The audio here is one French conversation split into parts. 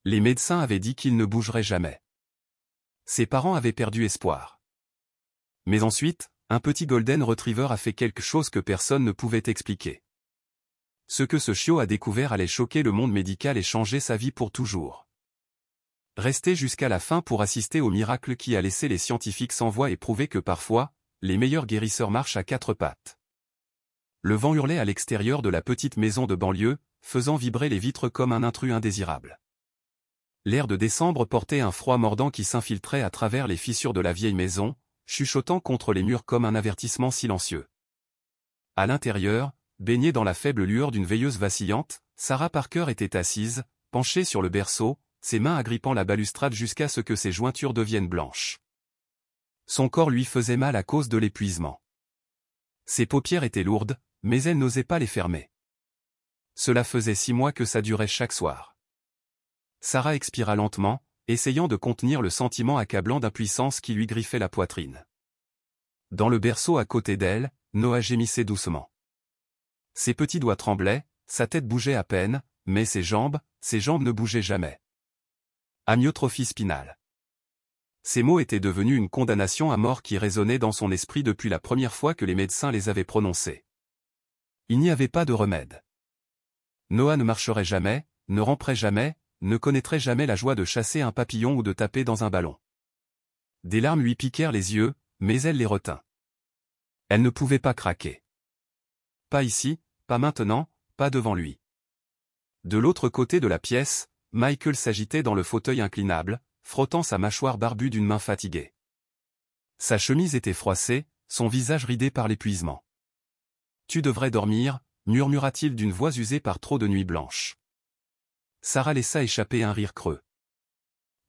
Les médecins avaient dit qu'il ne bougerait jamais. Ses parents avaient perdu espoir. Mais ensuite, un petit Golden Retriever a fait quelque chose que personne ne pouvait expliquer. Ce que ce chiot a découvert allait choquer le monde médical et changer sa vie pour toujours. Rester jusqu'à la fin pour assister au miracle qui a laissé les scientifiques sans voix et prouver que parfois, les meilleurs guérisseurs marchent à quatre pattes. Le vent hurlait à l'extérieur de la petite maison de banlieue, faisant vibrer les vitres comme un intrus indésirable. L'air de décembre portait un froid mordant qui s'infiltrait à travers les fissures de la vieille maison, chuchotant contre les murs comme un avertissement silencieux. À l'intérieur, baignée dans la faible lueur d'une veilleuse vacillante, Sarah Parker était assise, penchée sur le berceau, ses mains agrippant la balustrade jusqu'à ce que ses jointures deviennent blanches. Son corps lui faisait mal à cause de l'épuisement. Ses paupières étaient lourdes, mais elle n'osait pas les fermer. Cela faisait 6 mois que ça durait chaque soir. Sarah expira lentement, essayant de contenir le sentiment accablant d'impuissance qui lui griffait la poitrine. Dans le berceau à côté d'elle, Noah gémissait doucement. Ses petits doigts tremblaient, sa tête bougeait à peine, mais ses jambes ne bougeaient jamais. Amyotrophie spinale. Ces mots étaient devenus une condamnation à mort qui résonnait dans son esprit depuis la première fois que les médecins les avaient prononcés. Il n'y avait pas de remède. Noah ne marcherait jamais, ne ramperait jamais, ne connaîtrait jamais la joie de chasser un papillon ou de taper dans un ballon. Des larmes lui piquèrent les yeux, mais elle les retint. Elle ne pouvait pas craquer. Pas ici, pas maintenant, pas devant lui. De l'autre côté de la pièce, Michael s'agitait dans le fauteuil inclinable, frottant sa mâchoire barbue d'une main fatiguée. Sa chemise était froissée, son visage ridé par l'épuisement. « Tu devrais dormir », murmura-t-il d'une voix usée par trop de nuits blanches. Sarah laissa échapper un rire creux.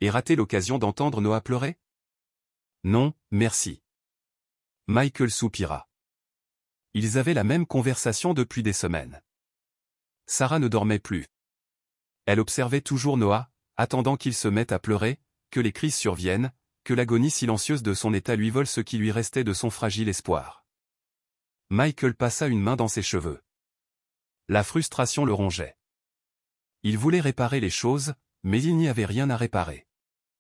Et rater l'occasion d'entendre Noah pleurer ? Non, merci. Michael soupira. Ils avaient la même conversation depuis des semaines. Sarah ne dormait plus. Elle observait toujours Noah, attendant qu'il se mette à pleurer, que les crises surviennent, que l'agonie silencieuse de son état lui vole ce qui lui restait de son fragile espoir. Michael passa une main dans ses cheveux. La frustration le rongeait. Il voulait réparer les choses, mais il n'y avait rien à réparer.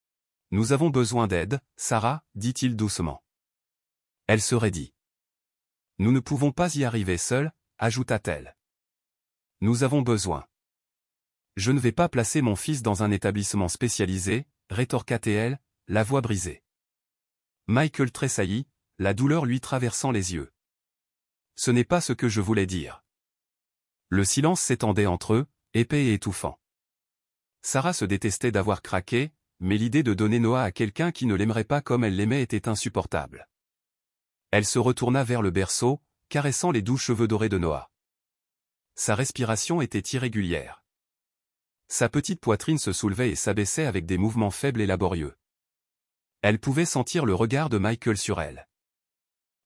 « Nous avons besoin d'aide, Sarah, dit-il doucement. Elle se raidit. « Nous ne pouvons pas y arriver seuls, ajouta-t-elle. Nous avons besoin. Je ne vais pas placer mon fils dans un établissement spécialisé, rétorqua-t-elle, la voix brisée. Michael tressaillit, la douleur lui traversant les yeux. Ce n'est pas ce que je voulais dire. Le silence s'étendait entre eux, épais et étouffant. Sarah se détestait d'avoir craqué, mais l'idée de donner Noah à quelqu'un qui ne l'aimerait pas comme elle l'aimait était insupportable. Elle se retourna vers le berceau, caressant les doux cheveux dorés de Noah. Sa respiration était irrégulière. Sa petite poitrine se soulevait et s'abaissait avec des mouvements faibles et laborieux. Elle pouvait sentir le regard de Michael sur elle.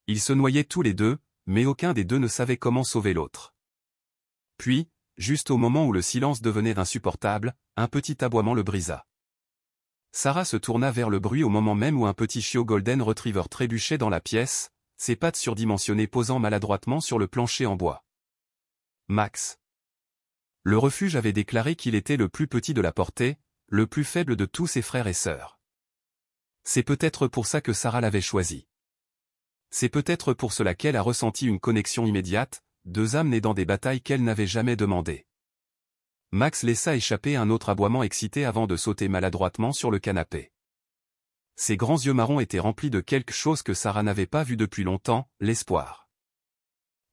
Ils se noyaient tous les deux, mais aucun des deux ne savait comment sauver l'autre. Puis, juste au moment où le silence devenait insupportable, un petit aboiement le brisa. Sarah se tourna vers le bruit au moment même où un petit chiot Golden Retriever trébuchait dans la pièce, ses pattes surdimensionnées posant maladroitement sur le plancher en bois. Max. Le refuge avait déclaré qu'il était le plus petit de la portée, le plus faible de tous ses frères et sœurs. C'est peut-être pour ça que Sarah l'avait choisi. C'est peut-être pour cela qu'elle a ressenti une connexion immédiate, deux âmes nées dans des batailles qu'elle n'avait jamais demandées. Max laissa échapper un autre aboiement excité avant de sauter maladroitement sur le canapé. Ses grands yeux marrons étaient remplis de quelque chose que Sarah n'avait pas vu depuis longtemps, l'espoir.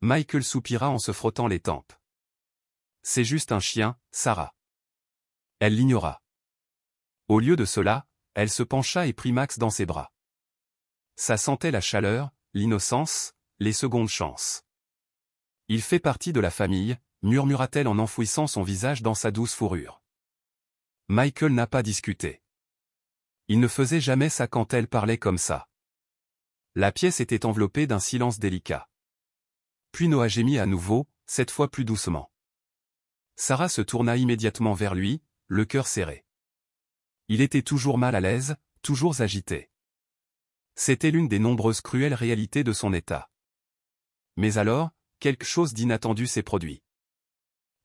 Michael soupira en se frottant les tempes. C'est juste un chien, Sarah. Elle l'ignora. Au lieu de cela, elle se pencha et prit Max dans ses bras. Ça sentait la chaleur, l'innocence, les secondes chances. Il fait partie de la famille, murmura-t-elle en enfouissant son visage dans sa douce fourrure. Michael n'a pas discuté. Il ne faisait jamais ça quand elle parlait comme ça. La pièce était enveloppée d'un silence délicat. Puis Noah gémit à nouveau, cette fois plus doucement. Sarah se tourna immédiatement vers lui, le cœur serré. Il était toujours mal à l'aise, toujours agité. C'était l'une des nombreuses cruelles réalités de son état. Mais alors, quelque chose d'inattendu s'est produit.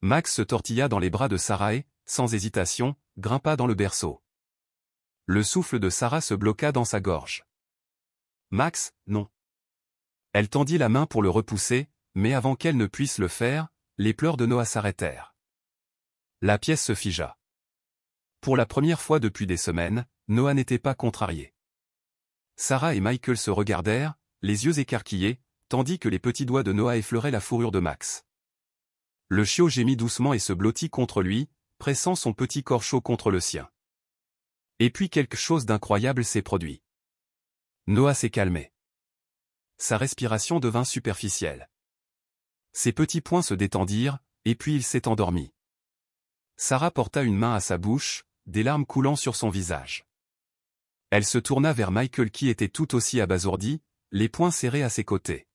Max se tortilla dans les bras de Sarah et, sans hésitation, grimpa dans le berceau. Le souffle de Sarah se bloqua dans sa gorge. Max, non. Elle tendit la main pour le repousser, mais avant qu'elle ne puisse le faire, les pleurs de Noah s'arrêtèrent. La pièce se figea. Pour la première fois depuis des semaines, Noah n'était pas contrarié. Sarah et Michael se regardèrent, les yeux écarquillés, tandis que les petits doigts de Noah effleuraient la fourrure de Max. Le chiot gémit doucement et se blottit contre lui, pressant son petit corps chaud contre le sien. Et puis quelque chose d'incroyable s'est produit. Noah s'est calmé. Sa respiration devint superficielle. Ses petits poings se détendirent, et puis il s'est endormi. Sarah porta une main à sa bouche, des larmes coulant sur son visage. Elle se tourna vers Michael qui était tout aussi abasourdi, les poings serrés à ses côtés.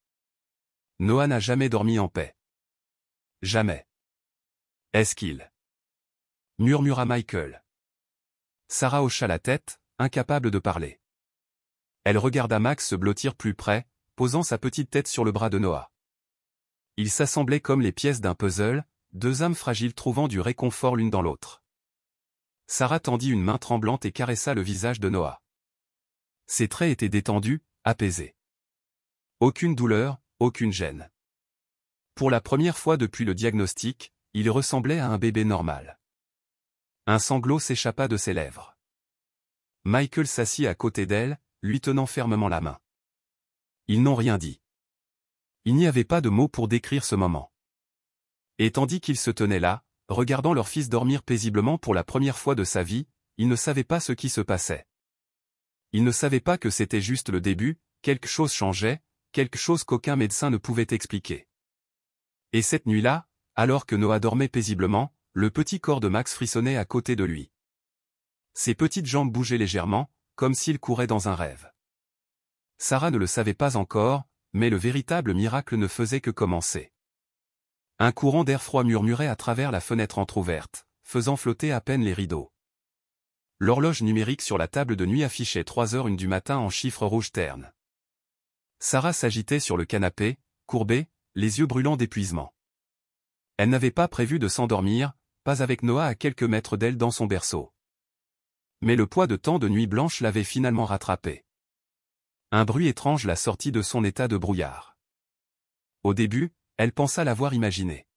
Noah n'a jamais dormi en paix. Jamais. Est-ce qu'il... murmura Michael. Sarah hocha la tête, incapable de parler. Elle regarda Max se blottir plus près, posant sa petite tête sur le bras de Noah. Ils s'assemblaient comme les pièces d'un puzzle, deux âmes fragiles trouvant du réconfort l'une dans l'autre. Sarah tendit une main tremblante et caressa le visage de Noah. Ses traits étaient détendus, apaisés. Aucune douleur, aucune gêne. Pour la première fois depuis le diagnostic, il ressemblait à un bébé normal. Un sanglot s'échappa de ses lèvres. Michael s'assit à côté d'elle, lui tenant fermement la main. Ils n'ont rien dit. Il n'y avait pas de mots pour décrire ce moment. Et tandis qu'ils se tenaient là, regardant leur fils dormir paisiblement pour la première fois de sa vie, ils ne savaient pas ce qui se passait. Ils ne savaient pas que c'était juste le début, quelque chose changeait, quelque chose qu'aucun médecin ne pouvait expliquer. Et cette nuit-là, alors que Noah dormait paisiblement, le petit corps de Max frissonnait à côté de lui. Ses petites jambes bougeaient légèrement, comme s'il courait dans un rêve. Sarah ne le savait pas encore, mais le véritable miracle ne faisait que commencer. Un courant d'air froid murmurait à travers la fenêtre entr'ouverte, faisant flotter à peine les rideaux. L'horloge numérique sur la table de nuit affichait 3h01 du matin en chiffres rouges ternes. Sarah s'agitait sur le canapé, courbée, les yeux brûlants d'épuisement. Elle n'avait pas prévu de s'endormir, pas avec Noah à quelques mètres d'elle dans son berceau. Mais le poids de tant de nuits blanches l'avait finalement rattrapée. Un bruit étrange la sortit de son état de brouillard. Au début, elle pensa l'avoir imaginé.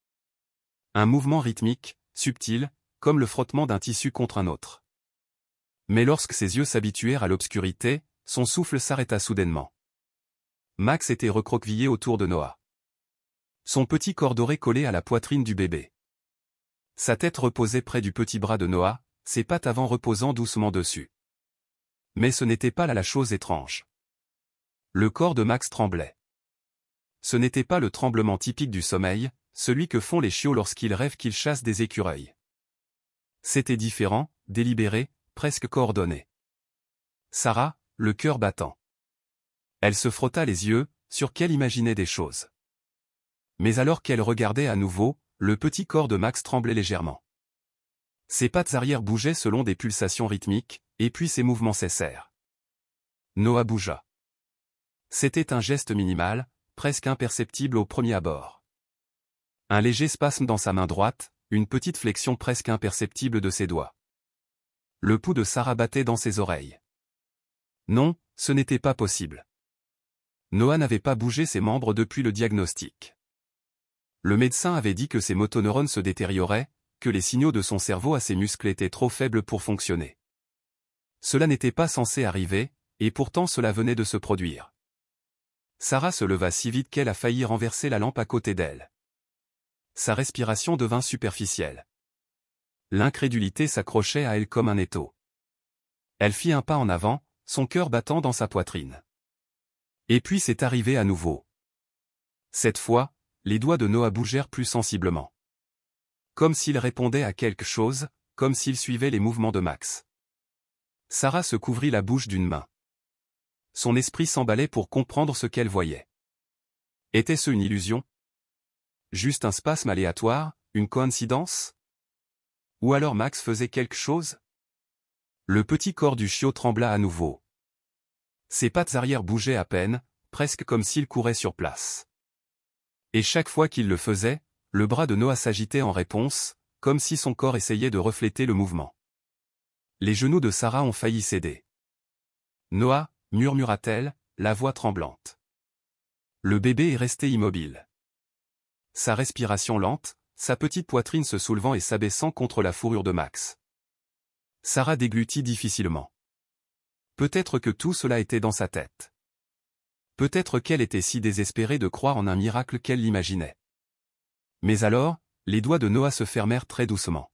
Un mouvement rythmique, subtil, comme le frottement d'un tissu contre un autre. Mais lorsque ses yeux s'habituèrent à l'obscurité, son souffle s'arrêta soudainement. Max était recroquevillé autour de Noah. Son petit corps doré collé à la poitrine du bébé. Sa tête reposait près du petit bras de Noah, ses pattes avant reposant doucement dessus. Mais ce n'était pas là la chose étrange. Le corps de Max tremblait. Ce n'était pas le tremblement typique du sommeil, celui que font les chiots lorsqu'ils rêvent qu'ils chassent des écureuils. C'était différent, délibéré, presque coordonné. Sarah, le cœur battant. Elle se frotta les yeux, sur qu'elle imaginait des choses. Mais alors qu'elle regardait à nouveau, le petit corps de Max tremblait légèrement. Ses pattes arrière bougeaient selon des pulsations rythmiques, et puis ses mouvements cessèrent. Noah bougea. C'était un geste minimal, presque imperceptible au premier abord. Un léger spasme dans sa main droite, une petite flexion presque imperceptible de ses doigts. Le pouls de Sarah battait dans ses oreilles. Non, ce n'était pas possible. Noah n'avait pas bougé ses membres depuis le diagnostic. Le médecin avait dit que ses motoneurones se détérioraient, que les signaux de son cerveau à ses muscles étaient trop faibles pour fonctionner. Cela n'était pas censé arriver, et pourtant cela venait de se produire. Sarah se leva si vite qu'elle a failli renverser la lampe à côté d'elle. Sa respiration devint superficielle. L'incrédulité s'accrochait à elle comme un étau. Elle fit un pas en avant, son cœur battant dans sa poitrine. Et puis c'est arrivé à nouveau. Cette fois, les doigts de Noah bougèrent plus sensiblement. Comme s'il répondait à quelque chose, comme s'il suivait les mouvements de Max. Sarah se couvrit la bouche d'une main. Son esprit s'emballait pour comprendre ce qu'elle voyait. Était-ce une illusion? Juste un spasme aléatoire, une coïncidence? Ou alors Max faisait quelque chose? Le petit corps du chiot trembla à nouveau. Ses pattes arrière bougeaient à peine, presque comme s'il courait sur place. Et chaque fois qu'il le faisait, le bras de Noah s'agitait en réponse, comme si son corps essayait de refléter le mouvement. Les genoux de Sarah ont failli céder. « Noah » murmura-t-elle, la voix tremblante. Le bébé est resté immobile. Sa respiration lente, sa petite poitrine se soulevant et s'abaissant contre la fourrure de Max. Sarah déglutit difficilement. Peut-être que tout cela était dans sa tête. Peut-être qu'elle était si désespérée de croire en un miracle qu'elle l'imaginait. Mais alors, les doigts de Noah se fermèrent très doucement.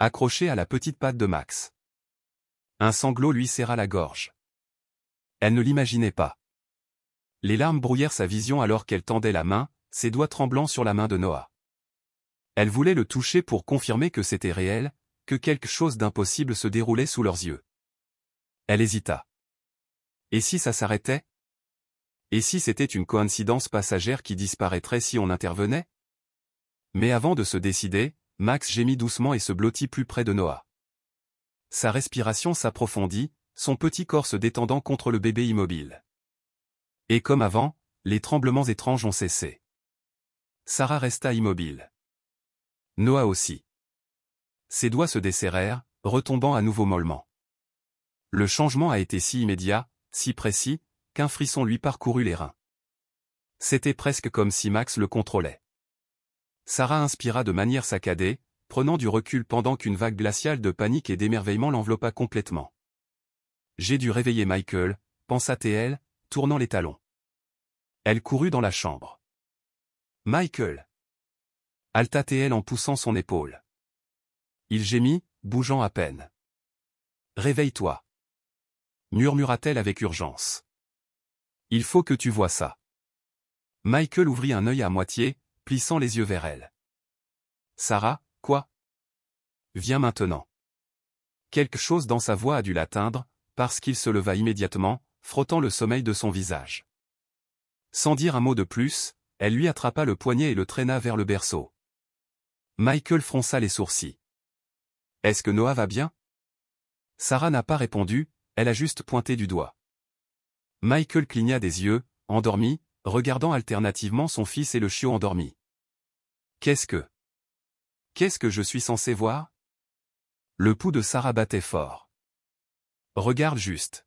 Accrochés à la petite patte de Max. Un sanglot lui serra la gorge. Elle ne l'imaginait pas. Les larmes brouillèrent sa vision alors qu'elle tendait la main, ses doigts tremblants sur la main de Noah. Elle voulait le toucher pour confirmer que c'était réel, que quelque chose d'impossible se déroulait sous leurs yeux. Elle hésita. Et si ça s'arrêtait? Et si c'était une coïncidence passagère qui disparaîtrait si on intervenait? Mais avant de se décider, Max gémit doucement et se blottit plus près de Noah. Sa respiration s'approfondit, son petit corps se détendant contre le bébé immobile. Et comme avant, les tremblements étranges ont cessé. Sarah resta immobile. Noah aussi. Ses doigts se desserrèrent, retombant à nouveau mollement. Le changement a été si immédiat, si précis, qu'un frisson lui parcourut les reins. C'était presque comme si Max le contrôlait. Sarah inspira de manière saccadée, prenant du recul pendant qu'une vague glaciale de panique et d'émerveillement l'enveloppa complètement. J'ai dû réveiller Michael, pensa-t-elle, tournant les talons. Elle courut dans la chambre. Michael! Halta-t-elle en poussant son épaule. Il gémit, bougeant à peine. Réveille-toi! Murmura-t-elle avec urgence. Il faut que tu vois ça. Michael ouvrit un œil à moitié, plissant les yeux vers elle. Sarah, quoi? Viens maintenant. Quelque chose dans sa voix a dû l'atteindre, parce qu'il se leva immédiatement, frottant le sommeil de son visage. Sans dire un mot de plus, elle lui attrapa le poignet et le traîna vers le berceau. Michael fronça les sourcils. Est-ce que Noah va bien? Sarah n'a pas répondu, elle a juste pointé du doigt. Michael cligna des yeux, endormi, regardant alternativement son fils et le chiot endormi. Qu'est-ce que je suis censé voir? Le pouls de Sarah battait fort. Regarde juste.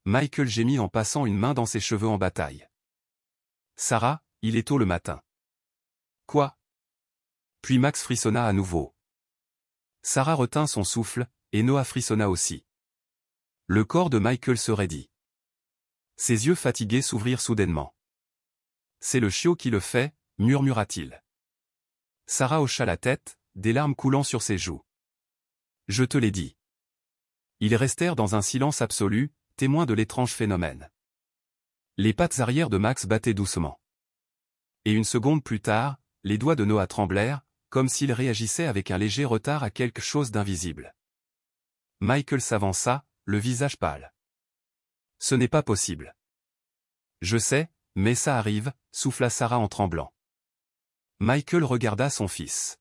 Michael gémit en passant une main dans ses cheveux en bataille. Sarah, il est tôt le matin. Quoi? Puis Max frissonna à nouveau. Sarah retint son souffle, et Noah frissonna aussi. Le corps de Michael se raidit. Ses yeux fatigués s'ouvrirent soudainement. C'est le chiot qui le fait, murmura-t-il. Sarah hocha la tête, des larmes coulant sur ses joues. Je te l'ai dit. Ils restèrent dans un silence absolu, témoins de l'étrange phénomène. Les pattes arrière de Max battaient doucement. Et une seconde plus tard, les doigts de Noah tremblèrent, comme s'il réagissait avec un léger retard à quelque chose d'invisible. Michael s'avança, le visage pâle. Ce n'est pas possible. Je sais, mais ça arrive, souffla Sarah en tremblant. Michael regarda son fils.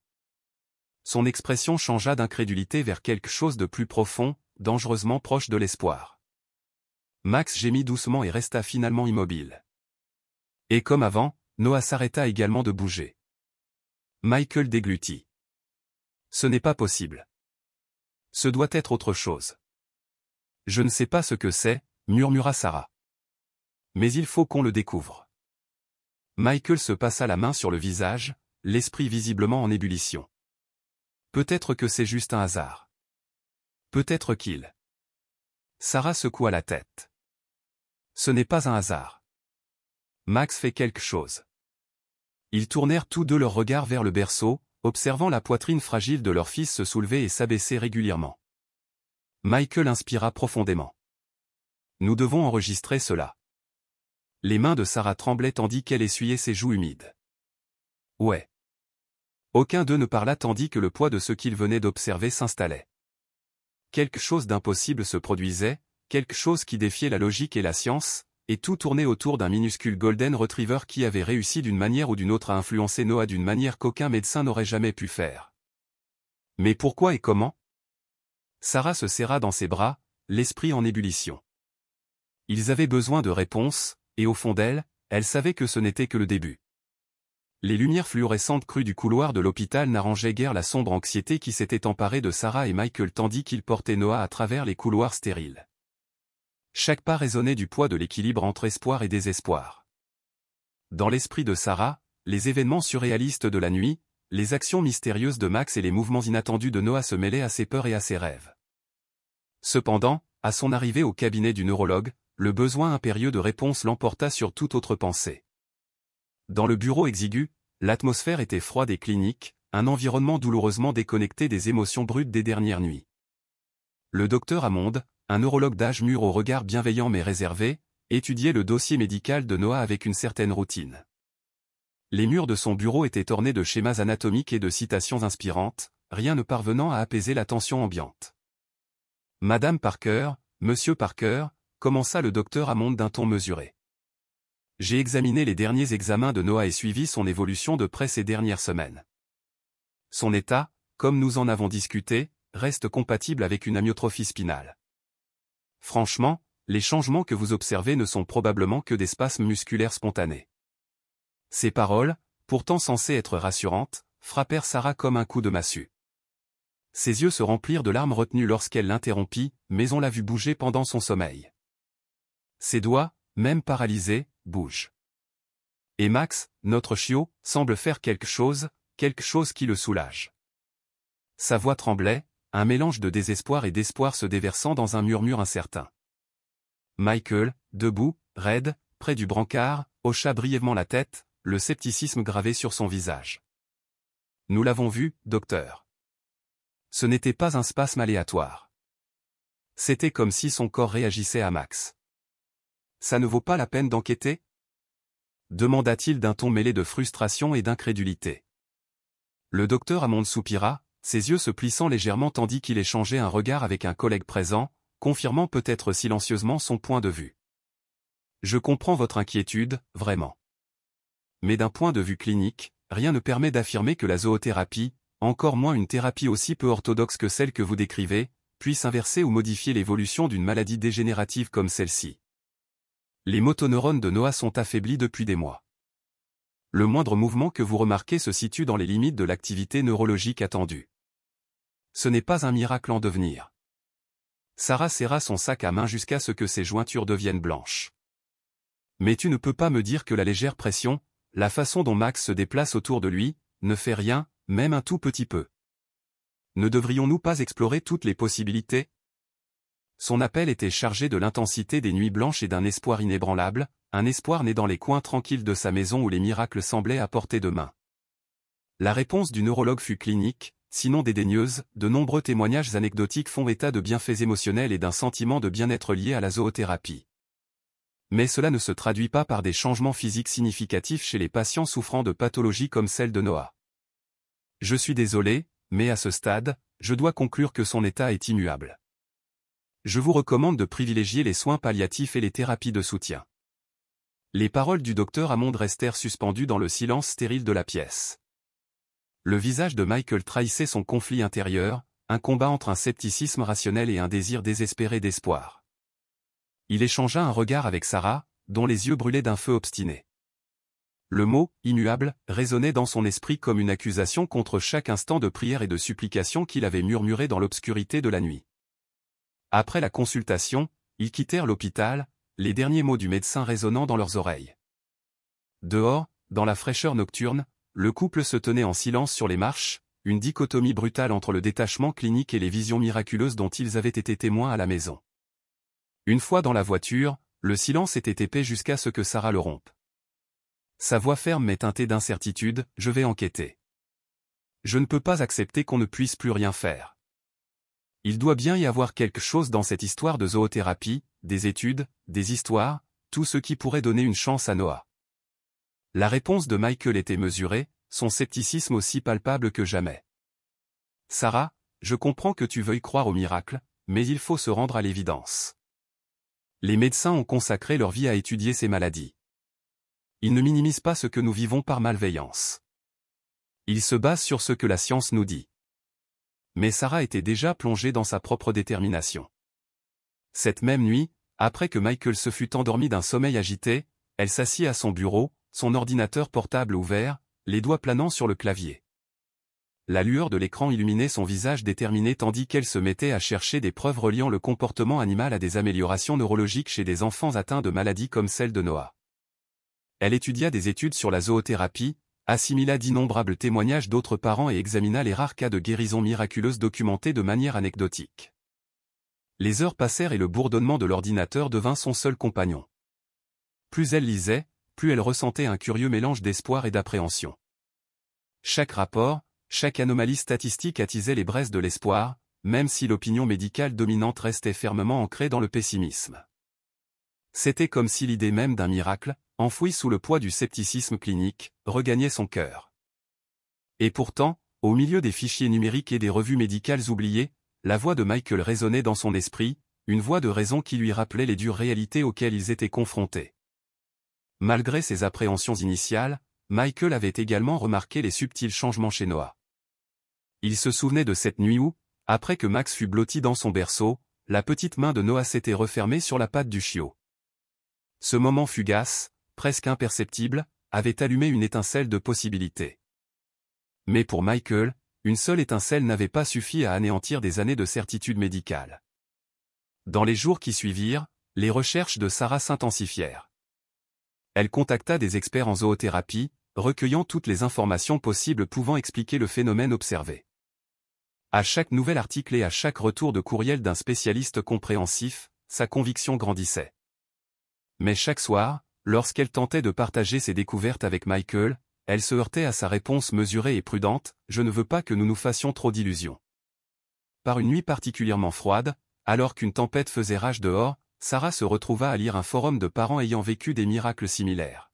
Son expression changea d'incrédulité vers quelque chose de plus profond, dangereusement proche de l'espoir. Max gémit doucement et resta finalement immobile. Et comme avant, Noah s'arrêta également de bouger. Michael déglutit. Ce n'est pas possible. Ce doit être autre chose. Je ne sais pas ce que c'est, murmura Sarah. Mais il faut qu'on le découvre. Michael se passa la main sur le visage, l'esprit visiblement en ébullition. Peut-être que c'est juste un hasard. Peut-être qu'il... Sarah secoua la tête. Ce n'est pas un hasard. Max fait quelque chose. Ils tournèrent tous deux leurs regards vers le berceau, observant la poitrine fragile de leur fils se soulever et s'abaisser régulièrement. Michael inspira profondément. Nous devons enregistrer cela. Les mains de Sarah tremblaient tandis qu'elle essuyait ses joues humides. Ouais. Aucun d'eux ne parla tandis que le poids de ce qu'ils venaient d'observer s'installait. Quelque chose d'impossible se produisait, quelque chose qui défiait la logique et la science, et tout tournait autour d'un minuscule Golden Retriever qui avait réussi d'une manière ou d'une autre à influencer Noah d'une manière qu'aucun médecin n'aurait jamais pu faire. Mais pourquoi et comment? Sarah se serra dans ses bras, l'esprit en ébullition. Ils avaient besoin de réponses, et au fond d'elle, elle savait que ce n'était que le début. Les lumières fluorescentes crues du couloir de l'hôpital n'arrangeaient guère la sombre anxiété qui s'était emparée de Sarah et Michael tandis qu'ils portaient Noah à travers les couloirs stériles. Chaque pas résonnait du poids de l'équilibre entre espoir et désespoir. Dans l'esprit de Sarah, les événements surréalistes de la nuit, les actions mystérieuses de Max et les mouvements inattendus de Noah se mêlaient à ses peurs et à ses rêves. Cependant, à son arrivée au cabinet du neurologue, le besoin impérieux de réponse l'emporta sur toute autre pensée. Dans le bureau exigu, l'atmosphère était froide et clinique, un environnement douloureusement déconnecté des émotions brutes des dernières nuits. Le docteur Hammond, un neurologue d'âge mûr au regard bienveillant mais réservé, étudiait le dossier médical de Noah avec une certaine routine. Les murs de son bureau étaient ornés de schémas anatomiques et de citations inspirantes, rien ne parvenant à apaiser la tension ambiante. « Madame Parker, Monsieur Parker », commença le docteur Hammond d'un ton mesuré. « J'ai examiné les derniers examens de Noah et suivi son évolution de près ces dernières semaines. Son état, comme nous en avons discuté, reste compatible avec une amyotrophie spinale. Franchement, les changements que vous observez ne sont probablement que des spasmes musculaires spontanés. » Ces paroles, pourtant censées être rassurantes, frappèrent Sarah comme un coup de massue. Ses yeux se remplirent de larmes retenues lorsqu'elle l'interrompit, mais on l'a vu bouger pendant son sommeil. Ses doigts, même paralysés, bougent. Et Max, notre chiot, semble faire quelque chose qui le soulage. Sa voix tremblait, un mélange de désespoir et d'espoir se déversant dans un murmure incertain. Michael, debout, raide, près du brancard, hocha brièvement la tête, le scepticisme gravé sur son visage. « Nous l'avons vu, docteur. Ce n'était pas un spasme aléatoire. C'était comme si son corps réagissait à Max. Ça ne vaut pas la peine d'enquêter ? Demanda-t-il d'un ton mêlé de frustration et d'incrédulité. Le docteur Hammond soupira, ses yeux se plissant légèrement tandis qu'il échangeait un regard avec un collègue présent, confirmant peut-être silencieusement son point de vue. Je comprends votre inquiétude, vraiment. Mais d'un point de vue clinique, rien ne permet d'affirmer que la zoothérapie, encore moins une thérapie aussi peu orthodoxe que celle que vous décrivez, puisse inverser ou modifier l'évolution d'une maladie dégénérative comme celle-ci. Les motoneurones de Noah sont affaiblis depuis des mois. Le moindre mouvement que vous remarquez se situe dans les limites de l'activité neurologique attendue. Ce n'est pas un miracle en devenir. Sarah serra son sac à main jusqu'à ce que ses jointures deviennent blanches. Mais tu ne peux pas me dire que la légère pression, la façon dont Max se déplace autour de lui, ne fait rien, même un tout petit peu. Ne devrions-nous pas explorer toutes les possibilités ? Son appel était chargé de l'intensité des nuits blanches et d'un espoir inébranlable, un espoir né dans les coins tranquilles de sa maison où les miracles semblaient à portée de main. La réponse du neurologue fut clinique, sinon dédaigneuse, de nombreux témoignages anecdotiques font état de bienfaits émotionnels et d'un sentiment de bien-être lié à la zoothérapie. Mais cela ne se traduit pas par des changements physiques significatifs chez les patients souffrant de pathologies comme celle de Noah. Je suis désolé, mais à ce stade, je dois conclure que son état est immuable. Je vous recommande de privilégier les soins palliatifs et les thérapies de soutien. Les paroles du docteur Hammond restèrent suspendues dans le silence stérile de la pièce. Le visage de Michael trahissait son conflit intérieur, un combat entre un scepticisme rationnel et un désir désespéré d'espoir. Il échangea un regard avec Sarah, dont les yeux brûlaient d'un feu obstiné. Le mot « immuable » résonnait dans son esprit comme une accusation contre chaque instant de prière et de supplication qu'il avait murmuré dans l'obscurité de la nuit. Après la consultation, ils quittèrent l'hôpital, les derniers mots du médecin résonnant dans leurs oreilles. Dehors, dans la fraîcheur nocturne, le couple se tenait en silence sur les marches, une dichotomie brutale entre le détachement clinique et les visions miraculeuses dont ils avaient été témoins à la maison. Une fois dans la voiture, le silence était épais jusqu'à ce que Sarah le rompe. Sa voix ferme mais teintée d'incertitude, « Je vais enquêter. Je ne peux pas accepter qu'on ne puisse plus rien faire. Il doit bien y avoir quelque chose dans cette histoire de zoothérapie, des études, des histoires, tout ce qui pourrait donner une chance à Noah. » La réponse de Michael était mesurée, son scepticisme aussi palpable que jamais. « Sarah, je comprends que tu veuilles croire au miracle, mais il faut se rendre à l'évidence. Les médecins ont consacré leur vie à étudier ces maladies. Ils ne minimisent pas ce que nous vivons par malveillance. Ils se basent sur ce que la science nous dit. » Mais Sarah était déjà plongée dans sa propre détermination. Cette même nuit, après que Michael se fut endormi d'un sommeil agité, elle s'assit à son bureau, son ordinateur portable ouvert, les doigts planant sur le clavier. La lueur de l'écran illuminait son visage déterminé tandis qu'elle se mettait à chercher des preuves reliant le comportement animal à des améliorations neurologiques chez des enfants atteints de maladies comme celle de Noah. Elle étudia des études sur la zoothérapie, assimila d'innombrables témoignages d'autres parents et examina les rares cas de guérison miraculeuse documentés de manière anecdotique. Les heures passèrent et le bourdonnement de l'ordinateur devint son seul compagnon. Plus elle lisait, plus elle ressentait un curieux mélange d'espoir et d'appréhension. Chaque rapport, chaque anomalie statistique attisait les braises de l'espoir, même si l'opinion médicale dominante restait fermement ancrée dans le pessimisme. C'était comme si l'idée même d'un miracle, enfouie sous le poids du scepticisme clinique, regagnait son cœur. Et pourtant, au milieu des fichiers numériques et des revues médicales oubliées, la voix de Michael résonnait dans son esprit, une voix de raison qui lui rappelait les dures réalités auxquelles ils étaient confrontés. Malgré ses appréhensions initiales, Michael avait également remarqué les subtils changements chez Noah. Il se souvenait de cette nuit où, après que Max fut blotti dans son berceau, la petite main de Noah s'était refermée sur la patte du chiot. Ce moment fugace, presque imperceptible, avait allumé une étincelle de possibilité. Mais pour Michael, une seule étincelle n'avait pas suffi à anéantir des années de certitude médicale. Dans les jours qui suivirent, les recherches de Sarah s'intensifièrent. Elle contacta des experts en zoothérapie, recueillant toutes les informations possibles pouvant expliquer le phénomène observé. À chaque nouvel article et à chaque retour de courriel d'un spécialiste compréhensif, sa conviction grandissait. Mais chaque soir, lorsqu'elle tentait de partager ses découvertes avec Michael, elle se heurtait à sa réponse mesurée et prudente, « Je ne veux pas que nous nous fassions trop d'illusions. » Par une nuit particulièrement froide, alors qu'une tempête faisait rage dehors, Sarah se retrouva à lire un forum de parents ayant vécu des miracles similaires.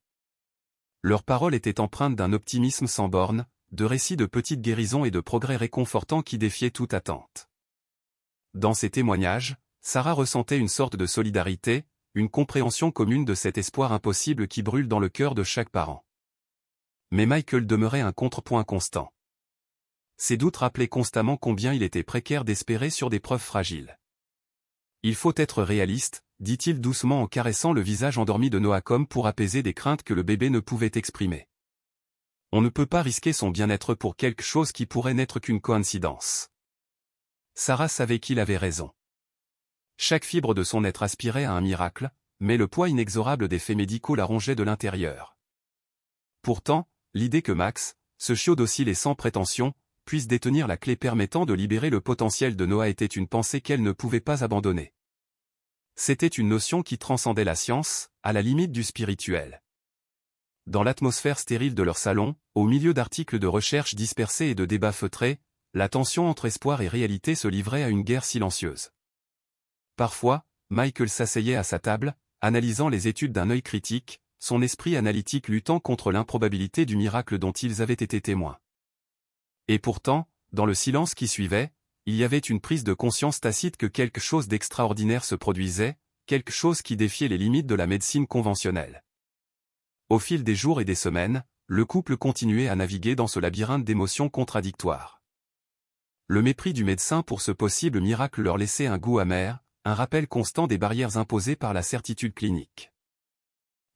Leurs paroles étaient empreintes d'un optimisme sans bornes, de récits de petites guérisons et de progrès réconfortants qui défiaient toute attente. Dans ces témoignages, Sarah ressentait une sorte de solidarité, une compréhension commune de cet espoir impossible qui brûle dans le cœur de chaque parent. Mais Michael demeurait un contrepoint constant. Ses doutes rappelaient constamment combien il était précaire d'espérer sur des preuves fragiles. Il faut être réaliste, dit-il doucement en caressant le visage endormi de Noah comme pour apaiser des craintes que le bébé ne pouvait exprimer. On ne peut pas risquer son bien-être pour quelque chose qui pourrait n'être qu'une coïncidence. Sarah savait qu'il avait raison. Chaque fibre de son être aspirait à un miracle, mais le poids inexorable des faits médicaux la rongeait de l'intérieur. Pourtant, l'idée que Max, ce chiot docile et sans prétention, puisse détenir la clé permettant de libérer le potentiel de Noah était une pensée qu'elle ne pouvait pas abandonner. C'était une notion qui transcendait la science, à la limite du spirituel. Dans l'atmosphère stérile de leur salon, au milieu d'articles de recherche dispersés et de débats feutrés, la tension entre espoir et réalité se livrait à une guerre silencieuse. Parfois, Michael s'asseyait à sa table, analysant les études d'un œil critique, son esprit analytique luttant contre l'improbabilité du miracle dont ils avaient été témoins. Et pourtant, dans le silence qui suivait, il y avait une prise de conscience tacite que quelque chose d'extraordinaire se produisait, quelque chose qui défiait les limites de la médecine conventionnelle. Au fil des jours et des semaines, le couple continuait à naviguer dans ce labyrinthe d'émotions contradictoires. Le mépris du médecin pour ce possible miracle leur laissait un goût amer, un rappel constant des barrières imposées par la certitude clinique.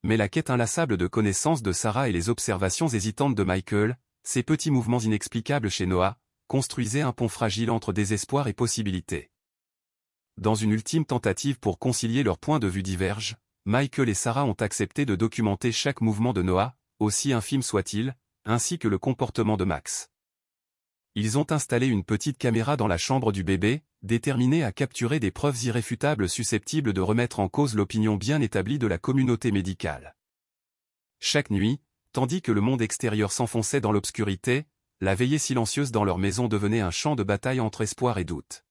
Mais la quête inlassable de connaissances de Sarah et les observations hésitantes de Michael, ces petits mouvements inexplicables chez Noah, construisaient un pont fragile entre désespoir et possibilité. Dans une ultime tentative pour concilier leurs points de vue divergents, Michael et Sarah ont accepté de documenter chaque mouvement de Noah, aussi infime soit-il, ainsi que le comportement de Max. Ils ont installé une petite caméra dans la chambre du bébé, déterminée à capturer des preuves irréfutables susceptibles de remettre en cause l'opinion bien établie de la communauté médicale. Chaque nuit, tandis que le monde extérieur s'enfonçait dans l'obscurité, la veillée silencieuse dans leur maison devenait un champ de bataille entre espoir et doute.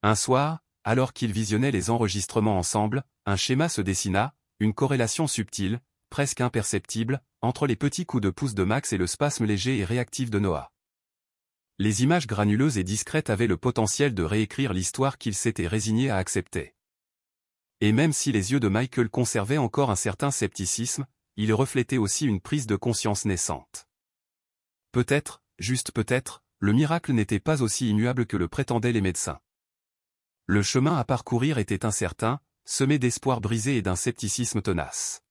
Un soir, alors qu'ils visionnaient les enregistrements ensemble, un schéma se dessina, une corrélation subtile, presque imperceptible, entre les petits coups de pouce de Max et le spasme léger et réactif de Noah. Les images granuleuses et discrètes avaient le potentiel de réécrire l'histoire qu'il s'était résigné à accepter. Et même si les yeux de Michael conservaient encore un certain scepticisme, ils reflétaient aussi une prise de conscience naissante. Peut-être, juste peut-être, le miracle n'était pas aussi immuable que le prétendaient les médecins. Le chemin à parcourir était incertain, semé d'espoirs brisés et d'un scepticisme tenace.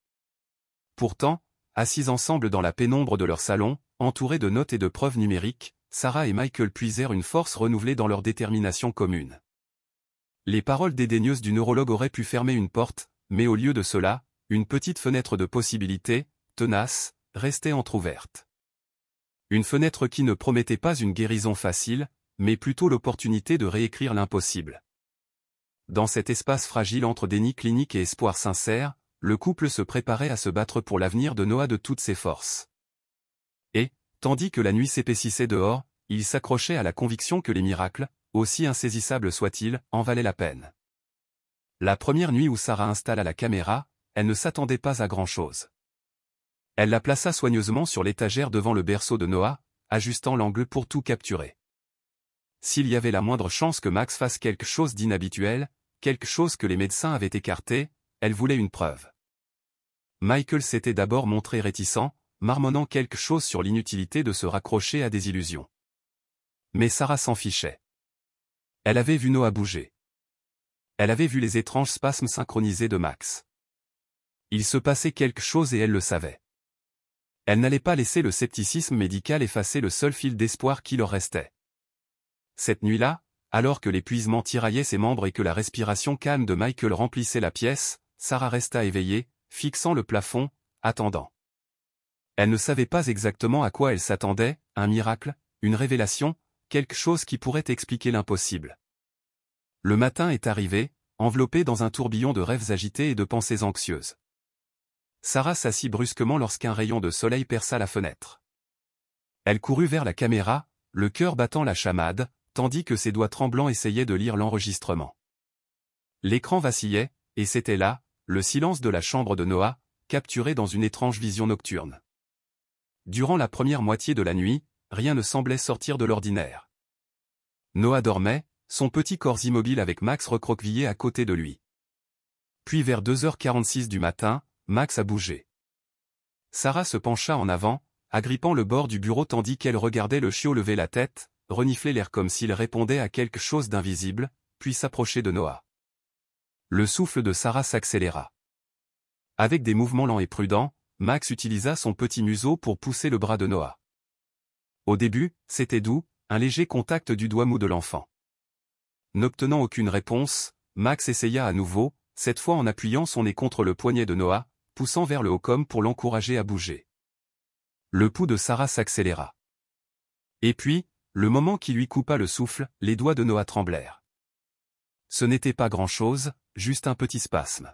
Pourtant, assis ensemble dans la pénombre de leur salon, entourés de notes et de preuves numériques, Sarah et Michael puisèrent une force renouvelée dans leur détermination commune. Les paroles dédaigneuses du neurologue auraient pu fermer une porte, mais au lieu de cela, une petite fenêtre de possibilités, tenace, restait entr'ouverte. Une fenêtre qui ne promettait pas une guérison facile, mais plutôt l'opportunité de réécrire l'impossible. Dans cet espace fragile entre déni clinique et espoir sincère, le couple se préparait à se battre pour l'avenir de Noah de toutes ses forces. Et, tandis que la nuit s'épaississait dehors, il s'accrochait à la conviction que les miracles, aussi insaisissables soient-ils, en valaient la peine. La première nuit où Sarah installa la caméra, elle ne s'attendait pas à grand-chose. Elle la plaça soigneusement sur l'étagère devant le berceau de Noah, ajustant l'angle pour tout capturer. S'il y avait la moindre chance que Max fasse quelque chose d'inhabituel, quelque chose que les médecins avaient écarté, elle voulait une preuve. Michael s'était d'abord montré réticent, marmonnant quelque chose sur l'inutilité de se raccrocher à des illusions. Mais Sarah s'en fichait. Elle avait vu Noah bouger. Elle avait vu les étranges spasmes synchronisés de Max. Il se passait quelque chose et elle le savait. Elle n'allait pas laisser le scepticisme médical effacer le seul fil d'espoir qui leur restait. Cette nuit-là, alors que l'épuisement tiraillait ses membres et que la respiration calme de Michael remplissait la pièce, Sarah resta éveillée, fixant le plafond, attendant. Elle ne savait pas exactement à quoi elle s'attendait, un miracle, une révélation, quelque chose qui pourrait expliquer l'impossible. Le matin est arrivé, enveloppé dans un tourbillon de rêves agités et de pensées anxieuses. Sarah s'assit brusquement lorsqu'un rayon de soleil perça la fenêtre. Elle courut vers la caméra, le cœur battant la chamade, tandis que ses doigts tremblants essayaient de lire l'enregistrement. L'écran vacillait, et c'était là, le silence de la chambre de Noah, capturé dans une étrange vision nocturne. Durant la première moitié de la nuit, rien ne semblait sortir de l'ordinaire. Noah dormait, son petit corps immobile avec Max recroquevillé à côté de lui. Puis vers 2h46 du matin, Max a bougé. Sarah se pencha en avant, agrippant le bord du bureau tandis qu'elle regardait le chiot lever la tête, renifler l'air comme s'il répondait à quelque chose d'invisible, puis s'approcher de Noah. Le souffle de Sarah s'accéléra. Avec des mouvements lents et prudents, Max utilisa son petit museau pour pousser le bras de Noah. Au début, c'était doux, un léger contact du doigt mou de l'enfant. N'obtenant aucune réponse, Max essaya à nouveau, cette fois en appuyant son nez contre le poignet de Noah, poussant vers le haut comme pour l'encourager à bouger. Le pouls de Sarah s'accéléra. Et puis, le moment qui lui coupa le souffle, les doigts de Noah tremblèrent. Ce n'était pas grand-chose, juste un petit spasme.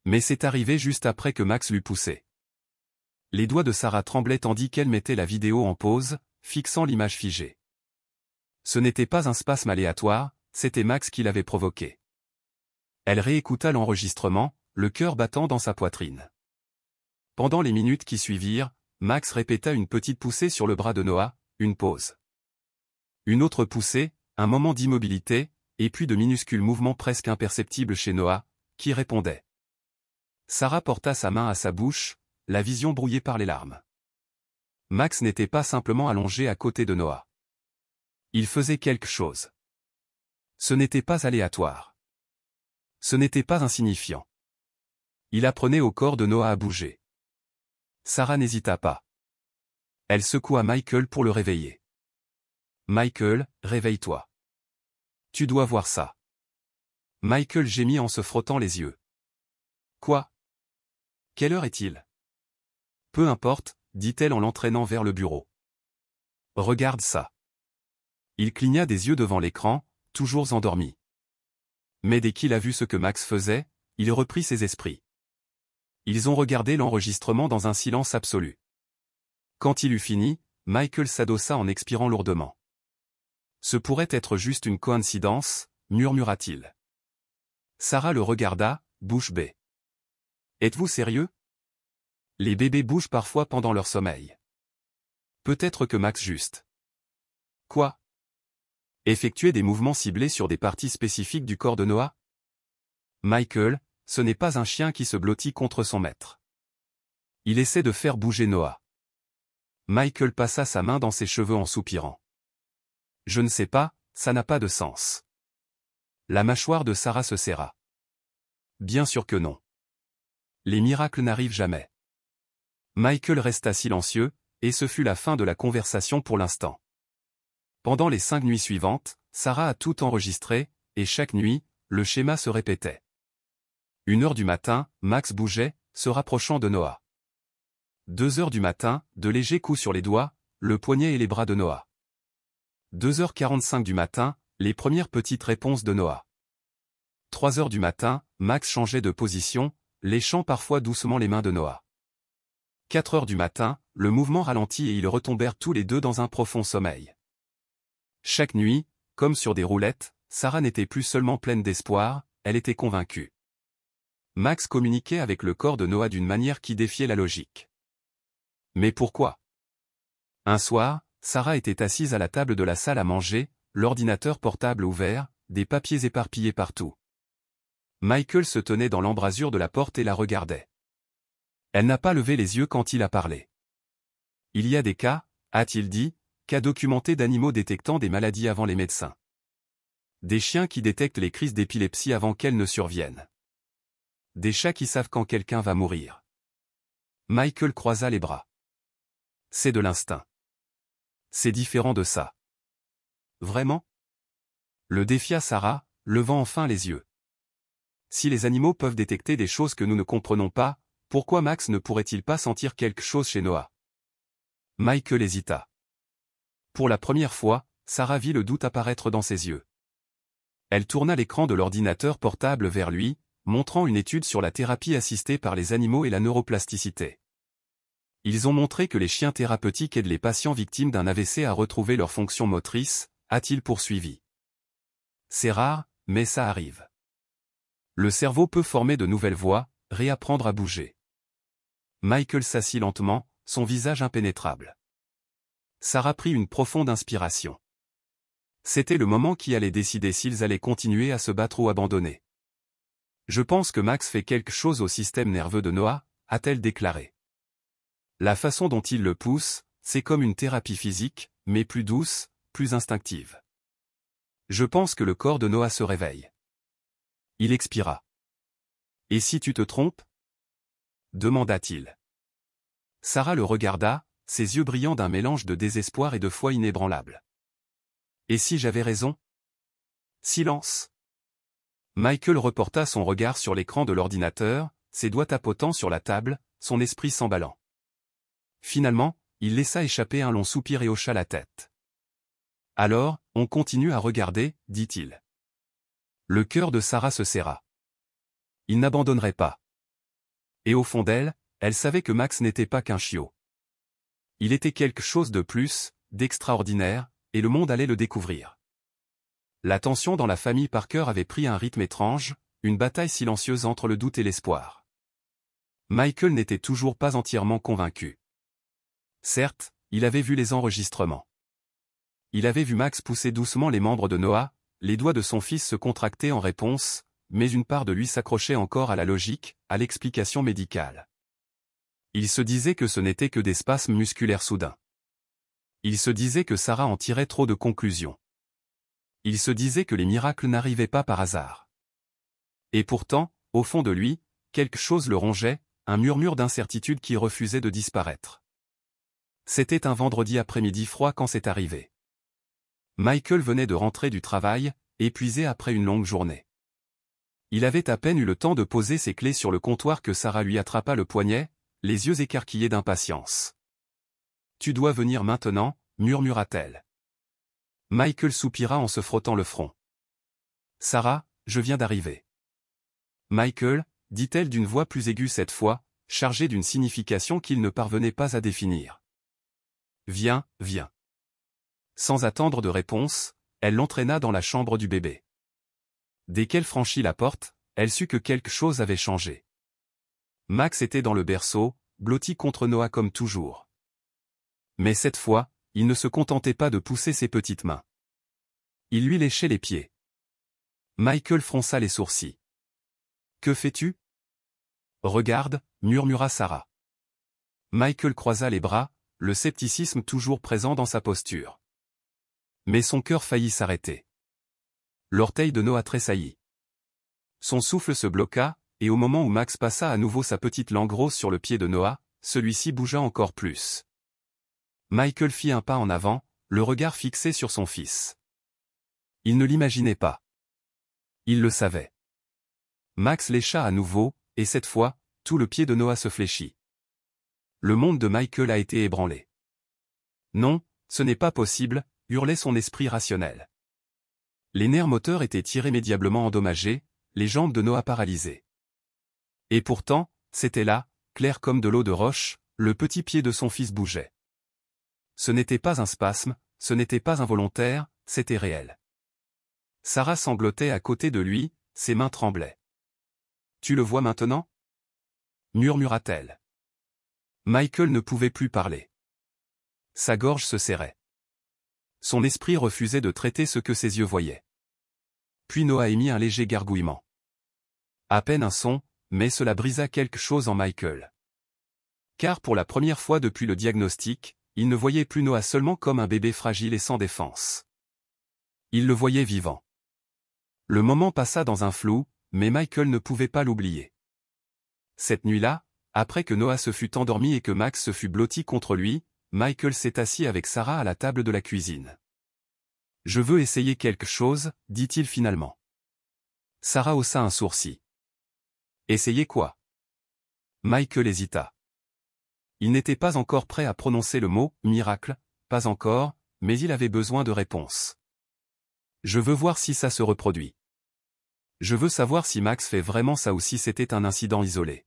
Mais c'est arrivé juste après que Max l'eut poussé. Les doigts de Sarah tremblaient tandis qu'elle mettait la vidéo en pause, fixant l'image figée. Ce n'était pas un spasme aléatoire, c'était Max qui l'avait provoqué. Elle réécouta l'enregistrement, le cœur battant dans sa poitrine. Pendant les minutes qui suivirent, Max répéta une petite poussée sur le bras de Noah, une pause. Une autre poussée, un moment d'immobilité, et puis de minuscules mouvements presque imperceptibles chez Noah, qui répondait. Sarah porta sa main à sa bouche, la vision brouillée par les larmes. Max n'était pas simplement allongé à côté de Noah. Il faisait quelque chose. Ce n'était pas aléatoire. Ce n'était pas insignifiant. Il apprenait au corps de Noah à bouger. Sarah n'hésita pas. Elle secoua Michael pour le réveiller. Michael, réveille-toi. Tu dois voir ça. Michael gémit en se frottant les yeux. Quoi? Quelle heure est-il? Peu importe, dit-elle en l'entraînant vers le bureau. Regarde ça. Il cligna des yeux devant l'écran, toujours endormi. Mais dès qu'il a vu ce que Max faisait, il reprit ses esprits. Ils ont regardé l'enregistrement dans un silence absolu. Quand il eut fini, Michael s'adossa en expirant lourdement. Ce pourrait être juste une coïncidence, murmura-t-il. Sarah le regarda, bouche bée. Êtes-vous sérieux? Les bébés bougent parfois pendant leur sommeil. Peut-être que Max juste. Quoi? Effectuer des mouvements ciblés sur des parties spécifiques du corps de Noah? Michael, ce n'est pas un chien qui se blottit contre son maître. Il essaie de faire bouger Noah. Michael passa sa main dans ses cheveux en soupirant. Je ne sais pas, ça n'a pas de sens. La mâchoire de Sarah se serra. Bien sûr que non. Les miracles n'arrivent jamais. Michael resta silencieux, et ce fut la fin de la conversation pour l'instant. Pendant les 5 nuits suivantes, Sarah a tout enregistré, et chaque nuit, le schéma se répétait. 1h du matin, Max bougeait, se rapprochant de Noah. 2h du matin, de légers coups sur les doigts, le poignet et les bras de Noah. 2h45 du matin, les premières petites réponses de Noah. 3h du matin, Max changeait de position, léchant parfois doucement les mains de Noah. 4h du matin, le mouvement ralentit et ils retombèrent tous les deux dans un profond sommeil. Chaque nuit, comme sur des roulettes, Sarah n'était plus seulement pleine d'espoir, elle était convaincue. Max communiquait avec le corps de Noah d'une manière qui défiait la logique. Mais pourquoi? Un soir, Sarah était assise à la table de la salle à manger, l'ordinateur portable ouvert, des papiers éparpillés partout. Michael se tenait dans l'embrasure de la porte et la regardait. Elle n'a pas levé les yeux quand il a parlé. Il y a des cas, a-t-il dit, cas documentés d'animaux détectant des maladies avant les médecins. Des chiens qui détectent les crises d'épilepsie avant qu'elles ne surviennent. Des chats qui savent quand quelqu'un va mourir. Michael croisa les bras. C'est de l'instinct. C'est différent de ça. Vraiment? Le défia Sarah, levant enfin les yeux. Si les animaux peuvent détecter des choses que nous ne comprenons pas, pourquoi Max ne pourrait-il pas sentir quelque chose chez Noah? Michael hésita. Pour la première fois, Sarah vit le doute apparaître dans ses yeux. Elle tourna l'écran de l'ordinateur portable vers lui, montrant une étude sur la thérapie assistée par les animaux et la neuroplasticité. Ils ont montré que les chiens thérapeutiques aident les patients victimes d'un AVC à retrouver leur fonction motrice, a-t-il poursuivi. C'est rare, mais ça arrive. Le cerveau peut former de nouvelles voies, réapprendre à bouger. Michael s'assit lentement, son visage impénétrable. Sarah prit une profonde inspiration. C'était le moment qui allait décider s'ils allaient continuer à se battre ou abandonner. Je pense que Max fait quelque chose au système nerveux de Noah, a-t-elle déclaré. La façon dont il le pousse, c'est comme une thérapie physique, mais plus douce, plus instinctive. Je pense que le corps de Noah se réveille. Il expira. Et si tu te trompes? Demanda-t-il. Sarah le regarda, ses yeux brillant d'un mélange de désespoir et de foi inébranlable. Et si j'avais raison? Silence. Michael reporta son regard sur l'écran de l'ordinateur, ses doigts tapotant sur la table, son esprit s'emballant. Finalement, il laissa échapper un long soupir et hocha la tête. Alors, on continue à regarder, dit-il. Le cœur de Sarah se serra. Il n'abandonnerait pas. Et au fond d'elle, elle savait que Max n'était pas qu'un chiot. Il était quelque chose de plus, d'extraordinaire, et le monde allait le découvrir. La tension dans la famille Parker avait pris un rythme étrange, une bataille silencieuse entre le doute et l'espoir. Michael n'était toujours pas entièrement convaincu. Certes, il avait vu les enregistrements. Il avait vu Max pousser doucement les membres de Noah, les doigts de son fils se contractaient en réponse, mais une part de lui s'accrochait encore à la logique, à l'explication médicale. Il se disait que ce n'était que des spasmes musculaires soudains. Il se disait que Sarah en tirait trop de conclusions. Il se disait que les miracles n'arrivaient pas par hasard. Et pourtant, au fond de lui, quelque chose le rongeait, un murmure d'incertitude qui refusait de disparaître. C'était un vendredi après-midi froid quand c'est arrivé. Michael venait de rentrer du travail, épuisé après une longue journée. Il avait à peine eu le temps de poser ses clés sur le comptoir que Sarah lui attrapa le poignet, les yeux écarquillés d'impatience. « Tu dois venir maintenant » murmura-t-elle. Michael soupira en se frottant le front. « Sarah, je viens d'arriver. » Michael, dit-elle d'une voix plus aiguë cette fois, chargée d'une signification qu'il ne parvenait pas à définir. « Viens, viens. » Sans attendre de réponse, elle l'entraîna dans la chambre du bébé. Dès qu'elle franchit la porte, elle sut que quelque chose avait changé. Max était dans le berceau, blotti contre Noah comme toujours. Mais cette fois, il ne se contentait pas de pousser ses petites mains. Il lui léchait les pieds. Michael fronça les sourcils. « Que fais-tu ? » « Regarde, » murmura Sarah. Michael croisa les bras, le scepticisme toujours présent dans sa posture. Mais son cœur faillit s'arrêter. L'orteil de Noah tressaillit. Son souffle se bloqua, et au moment où Max passa à nouveau sa petite langue rose sur le pied de Noah, celui-ci bougea encore plus. Michael fit un pas en avant, le regard fixé sur son fils. Il ne l'imaginait pas. Il le savait. Max lécha à nouveau, et cette fois, tout le pied de Noah se fléchit. Le monde de Michael a été ébranlé. Non, ce n'est pas possible, hurlait son esprit rationnel. Les nerfs moteurs étaient irrémédiablement endommagés, les jambes de Noah paralysées. Et pourtant, c'était là, clair comme de l'eau de roche, le petit pied de son fils bougeait. Ce n'était pas un spasme, ce n'était pas involontaire, c'était réel. Sarah sanglotait à côté de lui, ses mains tremblaient. « Tu le vois maintenant » murmura-t-elle. Michael ne pouvait plus parler. Sa gorge se serrait. Son esprit refusait de traiter ce que ses yeux voyaient. Puis Noah émit un léger gargouillement. À peine un son, mais cela brisa quelque chose en Michael. Car pour la première fois depuis le diagnostic, il ne voyait plus Noah seulement comme un bébé fragile et sans défense. Il le voyait vivant. Le moment passa dans un flou, mais Michael ne pouvait pas l'oublier. Cette nuit-là, après que Noah se fut endormi et que Max se fut blotti contre lui, Michael s'est assis avec Sarah à la table de la cuisine. « Je veux essayer quelque chose, dit-il finalement. Sarah haussa un sourcil. « Essayer quoi » Michael hésita. Il n'était pas encore prêt à prononcer le mot « miracle », pas encore, mais il avait besoin de réponses. « Je veux voir si ça se reproduit. Je veux savoir si Max fait vraiment ça ou si c'était un incident isolé. »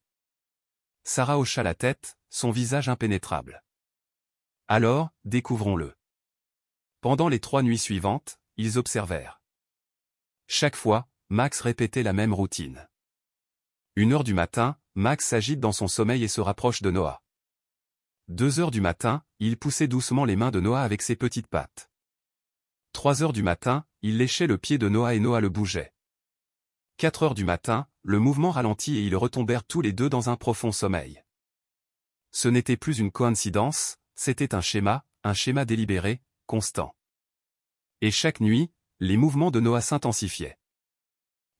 Sarah hocha la tête, son visage impénétrable. « Alors, découvrons-le. » Pendant les 3 nuits suivantes, ils observèrent. Chaque fois, Max répétait la même routine. 1h du matin, Max s'agite dans son sommeil et se rapproche de Noah. 2h du matin, il poussait doucement les mains de Noah avec ses petites pattes. 3h du matin, il léchait le pied de Noah et Noah le bougeait. 4h du matin, le mouvement ralentit et ils retombèrent tous les deux dans un profond sommeil. Ce n'était plus une coïncidence, c'était un schéma délibéré, constant. Et chaque nuit, les mouvements de Noah s'intensifiaient.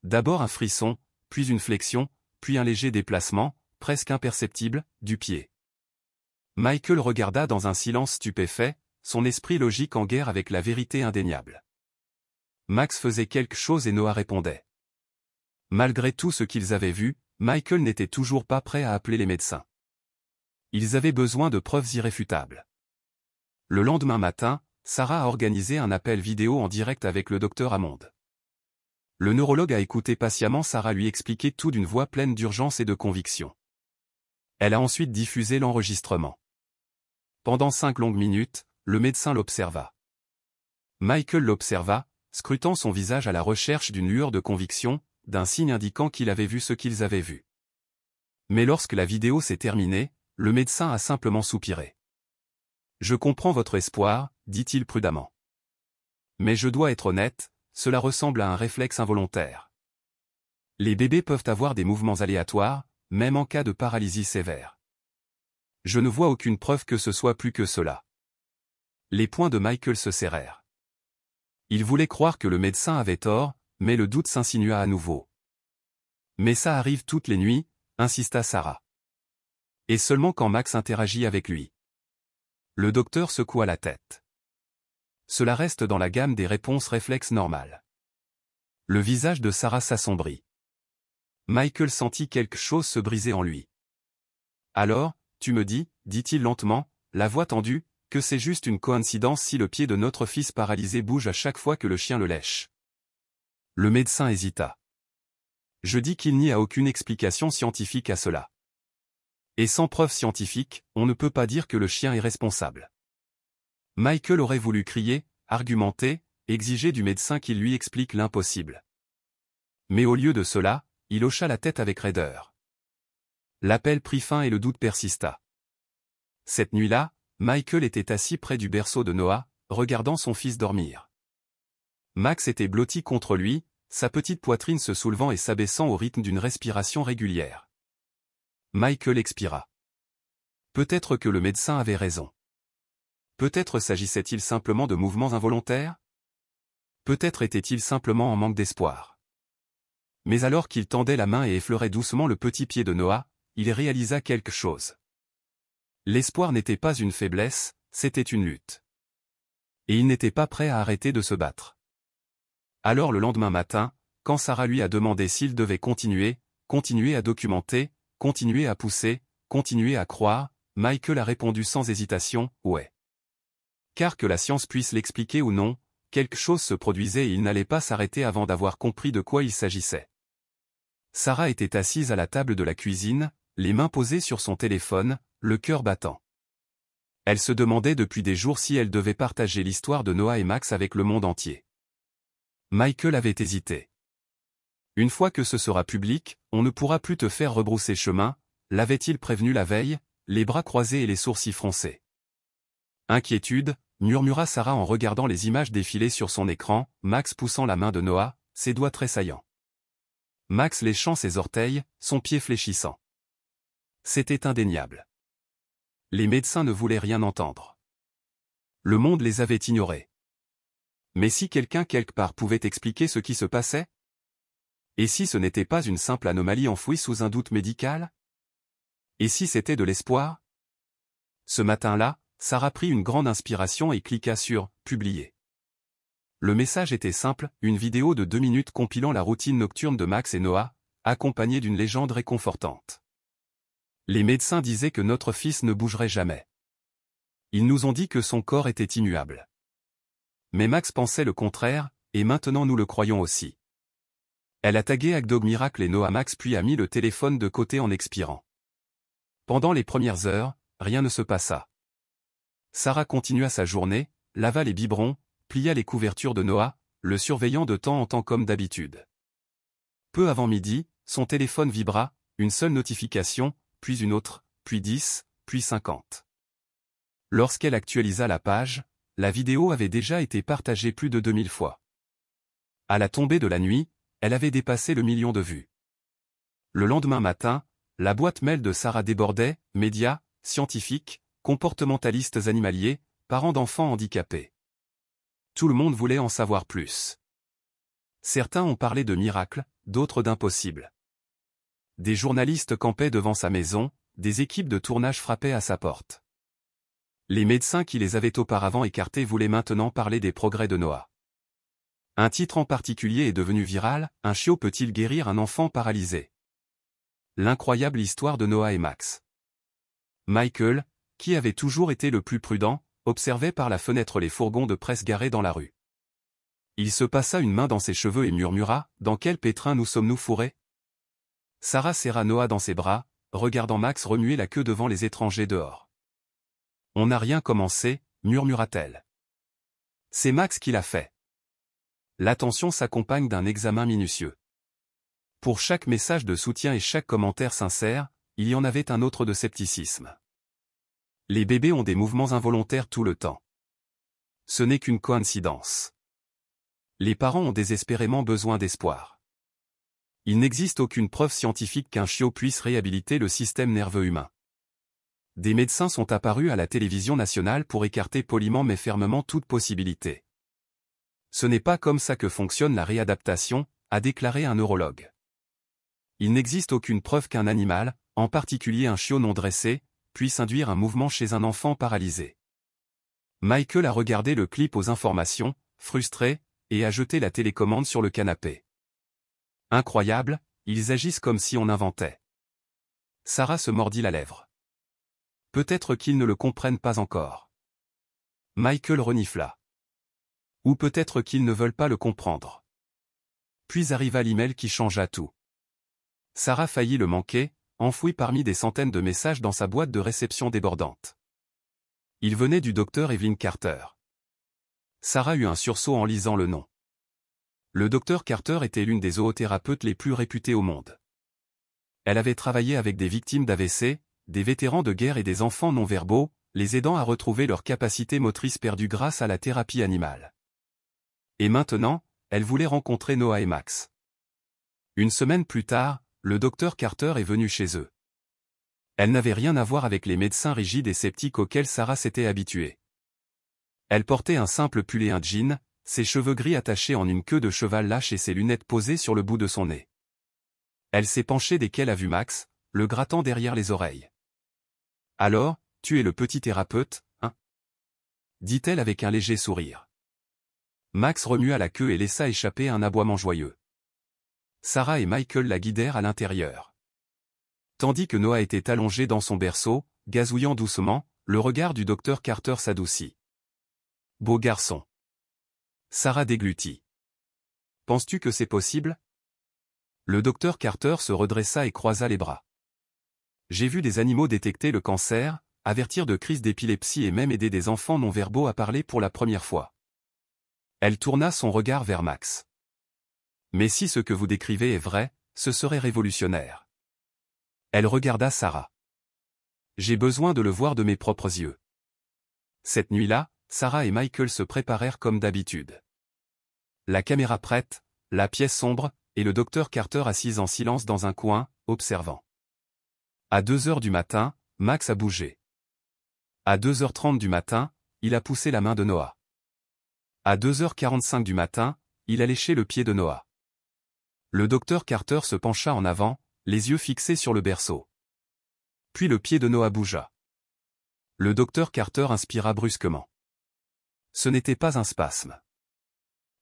D'abord un frisson, puis une flexion, puis un léger déplacement, presque imperceptible, du pied. Michael regarda dans un silence stupéfait, son esprit logique en guerre avec la vérité indéniable. Max faisait quelque chose et Noah répondait. Malgré tout ce qu'ils avaient vu, Michael n'était toujours pas prêt à appeler les médecins. Ils avaient besoin de preuves irréfutables. Le lendemain matin, Sarah a organisé un appel vidéo en direct avec le docteur Hammond. Le neurologue a écouté patiemment Sarah lui expliquer tout d'une voix pleine d'urgence et de conviction. Elle a ensuite diffusé l'enregistrement. Pendant 5 longues minutes, le médecin l'observa. Michael l'observa, scrutant son visage à la recherche d'une lueur de conviction, d'un signe indiquant qu'il avait vu ce qu'ils avaient vu. Mais lorsque la vidéo s'est terminée, le médecin a simplement soupiré. « Je comprends votre espoir, dit-il prudemment. Mais je dois être honnête, cela ressemble à un réflexe involontaire. Les bébés peuvent avoir des mouvements aléatoires, même en cas de paralysie sévère. Je ne vois aucune preuve que ce soit plus que cela. » Les poings de Michael se serrèrent. Il voulait croire que le médecin avait tort, mais le doute s'insinua à nouveau. « Mais ça arrive toutes les nuits, » insista Sarah. « Et seulement quand Max interagit avec lui. » Le docteur secoua la tête. Cela reste dans la gamme des réponses réflexes normales. Le visage de Sarah s'assombrit. Michael sentit quelque chose se briser en lui. « Alors, tu me dis, dit-il lentement, la voix tendue, que c'est juste une coïncidence si le pied de notre fils paralysé bouge à chaque fois que le chien le lèche. » Le médecin hésita. « Je dis qu'il n'y a aucune explication scientifique à cela. Et sans preuve scientifique, on ne peut pas dire que le chien est responsable. » Michael aurait voulu crier, argumenter, exiger du médecin qu'il lui explique l'impossible. Mais au lieu de cela, il hocha la tête avec raideur. L'appel prit fin et le doute persista. Cette nuit-là, Michael était assis près du berceau de Noah, regardant son fils dormir. Max était blotti contre lui, sa petite poitrine se soulevant et s'abaissant au rythme d'une respiration régulière. Michael expira. Peut-être que le médecin avait raison. Peut-être s'agissait-il simplement de mouvements involontaires? Peut-être était-il simplement en manque d'espoir. Mais alors qu'il tendait la main et effleurait doucement le petit pied de Noah, il réalisa quelque chose. L'espoir n'était pas une faiblesse, c'était une lutte. Et il n'était pas prêt à arrêter de se battre. Alors le lendemain matin, quand Sarah lui a demandé s'il devait continuer à documenter, continuer à pousser, continuer à croire, Michael a répondu sans hésitation, ouais. Car que la science puisse l'expliquer ou non, quelque chose se produisait et il n'allait pas s'arrêter avant d'avoir compris de quoi il s'agissait. Sarah était assise à la table de la cuisine, les mains posées sur son téléphone, le cœur battant. Elle se demandait depuis des jours si elle devait partager l'histoire de Noah et Max avec le monde entier. Michael avait hésité. Une fois que ce sera public, on ne pourra plus te faire rebrousser chemin, l'avait-il prévenu la veille, les bras croisés et les sourcils froncés. Inquiétude, murmura Sarah en regardant les images défiler sur son écran, Max poussant la main de Noah, ses doigts tressaillants. Max léchant ses orteils, son pied fléchissant. C'était indéniable. Les médecins ne voulaient rien entendre. Le monde les avait ignorés. Mais si quelqu'un quelque part pouvait expliquer ce qui se passait? Et si ce n'était pas une simple anomalie enfouie sous un doute médical? Et si c'était de l'espoir? Ce matin-là, Sarah prit une grande inspiration et cliqua sur « Publier ». Le message était simple, une vidéo de 2 minutes compilant la routine nocturne de Max et Noah, accompagnée d'une légende réconfortante. Les médecins disaient que notre fils ne bougerait jamais. Ils nous ont dit que son corps était immuable. Mais Max pensait le contraire, et maintenant nous le croyons aussi. Elle a tagué Hackdog Miracle et Noah Max puis a mis le téléphone de côté en expirant. Pendant les premières heures, rien ne se passa. Sarah continua sa journée, lava les biberons, plia les couvertures de Noah, le surveillant de temps en temps comme d'habitude. Peu avant midi, son téléphone vibra, une seule notification, puis une autre, puis 10, puis 50. Lorsqu'elle actualisa la page, la vidéo avait déjà été partagée plus de 2000 fois. À la tombée de la nuit, elle avait dépassé le 1 million de vues. Le lendemain matin, la boîte mail de Sarah débordait, médias, scientifiques, comportementalistes animaliers, parents d'enfants handicapés. Tout le monde voulait en savoir plus. Certains ont parlé de miracles, d'autres d'impossibles. Des journalistes campaient devant sa maison, des équipes de tournage frappaient à sa porte. Les médecins qui les avaient auparavant écartés voulaient maintenant parler des progrès de Noah. Un titre en particulier est devenu viral, un chiot peut-il guérir un enfant paralysé? L'incroyable histoire de Noah et Max. Michael, qui avait toujours été le plus prudent, observait par la fenêtre les fourgons de presse garés dans la rue. Il se passa une main dans ses cheveux et murmura, « Dans quel pétrin nous sommes-nous fourrés ?» Sarah serra Noah dans ses bras, regardant Max remuer la queue devant les étrangers dehors. « On n'a rien commencé, murmura-t-elle. C'est Max qui l'a fait. » L'attention s'accompagne d'un examen minutieux. Pour chaque message de soutien et chaque commentaire sincère, il y en avait un autre de scepticisme. Les bébés ont des mouvements involontaires tout le temps. Ce n'est qu'une coïncidence. Les parents ont désespérément besoin d'espoir. Il n'existe aucune preuve scientifique qu'un chiot puisse réhabiliter le système nerveux humain. Des médecins sont apparus à la télévision nationale pour écarter poliment mais fermement toute possibilité. Ce n'est pas comme ça que fonctionne la réadaptation, a déclaré un neurologue. Il n'existe aucune preuve qu'un animal, en particulier un chiot non dressé, puisse induire un mouvement chez un enfant paralysé. Michael a regardé le clip aux informations, frustré, et a jeté la télécommande sur le canapé. Incroyable, ils agissent comme si on inventait. Sarah se mordit la lèvre. Peut-être qu'ils ne le comprennent pas encore. Michael renifla. Ou peut-être qu'ils ne veulent pas le comprendre. Puis arriva l'email qui changea tout. Sarah faillit le manquer, enfoui parmi des centaines de messages dans sa boîte de réception débordante. Il venait du docteur Evelyn Carter. Sarah eut un sursaut en lisant le nom. Le docteur Carter était l'une des zoothérapeutes les plus réputées au monde. Elle avait travaillé avec des victimes d'AVC, des vétérans de guerre et des enfants non-verbaux, les aidant à retrouver leur capacité motrice perdue grâce à la thérapie animale. Et maintenant, elle voulait rencontrer Noah et Max. Une semaine plus tard, le docteur Carter est venu chez eux. Elle n'avait rien à voir avec les médecins rigides et sceptiques auxquels Sarah s'était habituée. Elle portait un simple pull et un jean, ses cheveux gris attachés en une queue de cheval lâche et ses lunettes posées sur le bout de son nez. Elle s'est penchée dès qu'elle a vu Max, le grattant derrière les oreilles. Alors, tu es le petit thérapeute, hein? Dit-elle avec un léger sourire. Max remua la queue et laissa échapper un aboiement joyeux. Sarah et Michael la guidèrent à l'intérieur. Tandis que Noah était allongé dans son berceau, gazouillant doucement, le regard du docteur Carter s'adoucit. Beau garçon. Sarah déglutit. Penses-tu que c'est possible? Le docteur Carter se redressa et croisa les bras. J'ai vu des animaux détecter le cancer, avertir de crises d'épilepsie et même aider des enfants non-verbaux à parler pour la première fois. Elle tourna son regard vers Max. Mais si ce que vous décrivez est vrai, ce serait révolutionnaire. Elle regarda Sarah. J'ai besoin de le voir de mes propres yeux. Cette nuit-là, Sarah et Michael se préparèrent comme d'habitude. La caméra prête, la pièce sombre, et le docteur Carter assis en silence dans un coin, observant. À 2h du matin, Max a bougé. À 2h30 du matin, il a poussé la main de Noah. À 2h45 du matin, il a léché le pied de Noah. Le docteur Carter se pencha en avant, les yeux fixés sur le berceau. Puis le pied de Noah bougea. Le docteur Carter inspira brusquement. Ce n'était pas un spasme.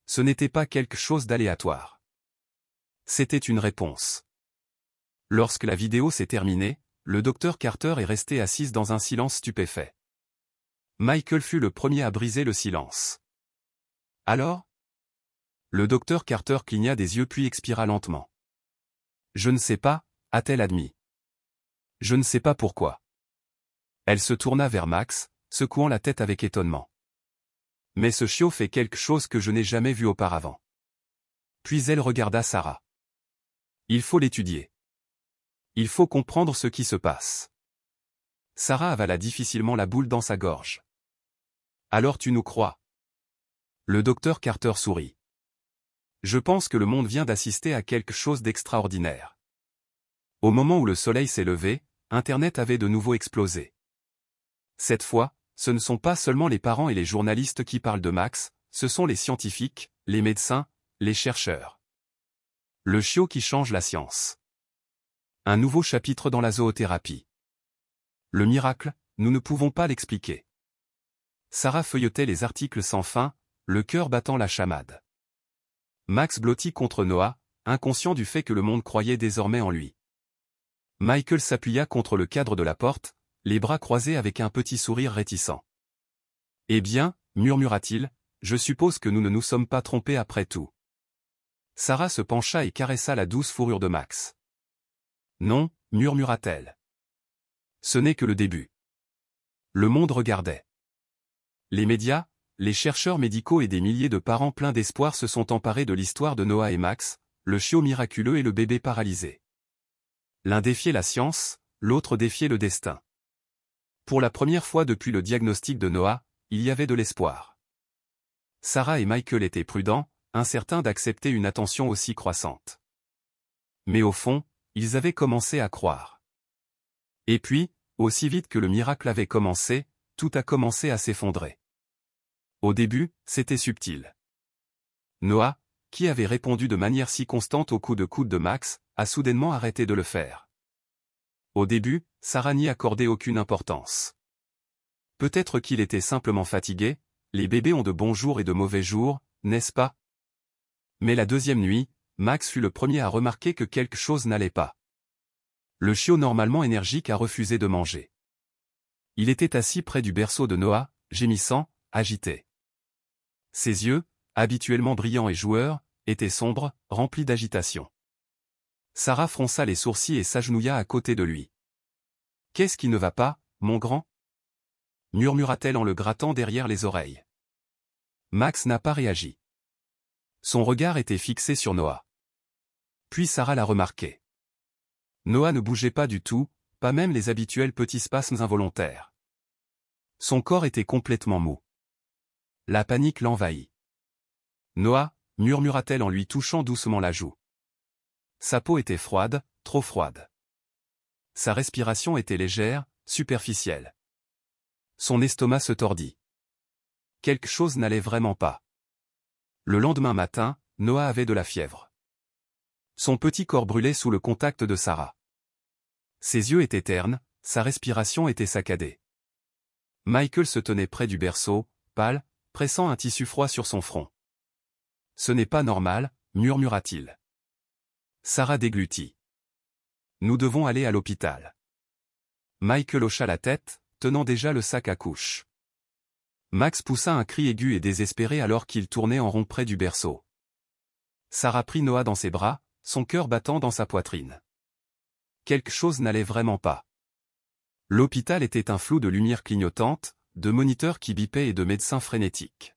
Ce n'était pas quelque chose d'aléatoire. C'était une réponse. Lorsque la vidéo s'est terminée, le docteur Carter est resté assis dans un silence stupéfait. Michael fut le premier à briser le silence. Alors? Le docteur Carter cligna des yeux puis expira lentement. Je ne sais pas, a-t-elle admis. Je ne sais pas pourquoi. Elle se tourna vers Max, secouant la tête avec étonnement. Mais ce chiot fait quelque chose que je n'ai jamais vu auparavant. Puis elle regarda Sarah. Il faut l'étudier. Il faut comprendre ce qui se passe. Sarah avala difficilement la boule dans sa gorge. Alors tu nous crois? Le docteur Carter sourit. Je pense que le monde vient d'assister à quelque chose d'extraordinaire. Au moment où le soleil s'est levé, Internet avait de nouveau explosé. Cette fois, ce ne sont pas seulement les parents et les journalistes qui parlent de Max, ce sont les scientifiques, les médecins, les chercheurs. Le chiot qui change la science. Un nouveau chapitre dans la zoothérapie. Le miracle, nous ne pouvons pas l'expliquer. Sarah feuilletait les articles sans fin, le cœur battant la chamade. Max blottit contre Noah, inconscient du fait que le monde croyait désormais en lui. Michael s'appuya contre le cadre de la porte, les bras croisés avec un petit sourire réticent. « Eh bien, murmura-t-il, je suppose que nous ne nous sommes pas trompés après tout. » Sarah se pencha et caressa la douce fourrure de Max. « Non, murmura-t-elle. Ce n'est que le début. » Le monde regardait. Les médias, les chercheurs médicaux et des milliers de parents pleins d'espoir se sont emparés de l'histoire de Noah et Max, le chiot miraculeux et le bébé paralysé. L'un défiait la science, l'autre défiait le destin. Pour la première fois depuis le diagnostic de Noah, il y avait de l'espoir. Sarah et Michael étaient prudents, incertains d'accepter une attention aussi croissante. Mais au fond, ils avaient commencé à croire. Et puis, aussi vite que le miracle avait commencé, tout a commencé à s'effondrer. Au début, c'était subtil. Noah, qui avait répondu de manière si constante au coup de coude de Max, a soudainement arrêté de le faire. Au début, Sarah n'y accordait aucune importance. Peut-être qu'il était simplement fatigué, les bébés ont de bons jours et de mauvais jours, n'est-ce pas? Mais la deuxième nuit, Max fut le premier à remarquer que quelque chose n'allait pas. Le chiot normalement énergique a refusé de manger. Il était assis près du berceau de Noah, gémissant, agité. Ses yeux, habituellement brillants et joueurs, étaient sombres, remplis d'agitation. Sarah fronça les sourcils et s'agenouilla à côté de lui. « Qu'est-ce qui ne va pas, mon grand » murmura-t-elle en le grattant derrière les oreilles. Max n'a pas réagi. Son regard était fixé sur Noah. Puis Sarah l'a remarqué. Noah ne bougeait pas du tout, pas même les habituels petits spasmes involontaires. Son corps était complètement mou. La panique l'envahit. « Noah » murmura-t-elle en lui touchant doucement la joue. Sa peau était froide, trop froide. Sa respiration était légère, superficielle. Son estomac se tordit. Quelque chose n'allait vraiment pas. Le lendemain matin, Noah avait de la fièvre. Son petit corps brûlait sous le contact de Sarah. Ses yeux étaient ternes, sa respiration était saccadée. Michael se tenait près du berceau, pâle, pressant un tissu froid sur son front. « Ce n'est pas normal, murmura-t-il. Sarah déglutit. « Nous devons aller à l'hôpital. » Michael hocha la tête, tenant déjà le sac à couches. Max poussa un cri aigu et désespéré alors qu'il tournait en rond près du berceau. Sarah prit Noah dans ses bras, son cœur battant dans sa poitrine. Quelque chose n'allait vraiment pas. L'hôpital était un flou de lumière clignotante, de moniteurs qui bipaient et de médecins frénétiques.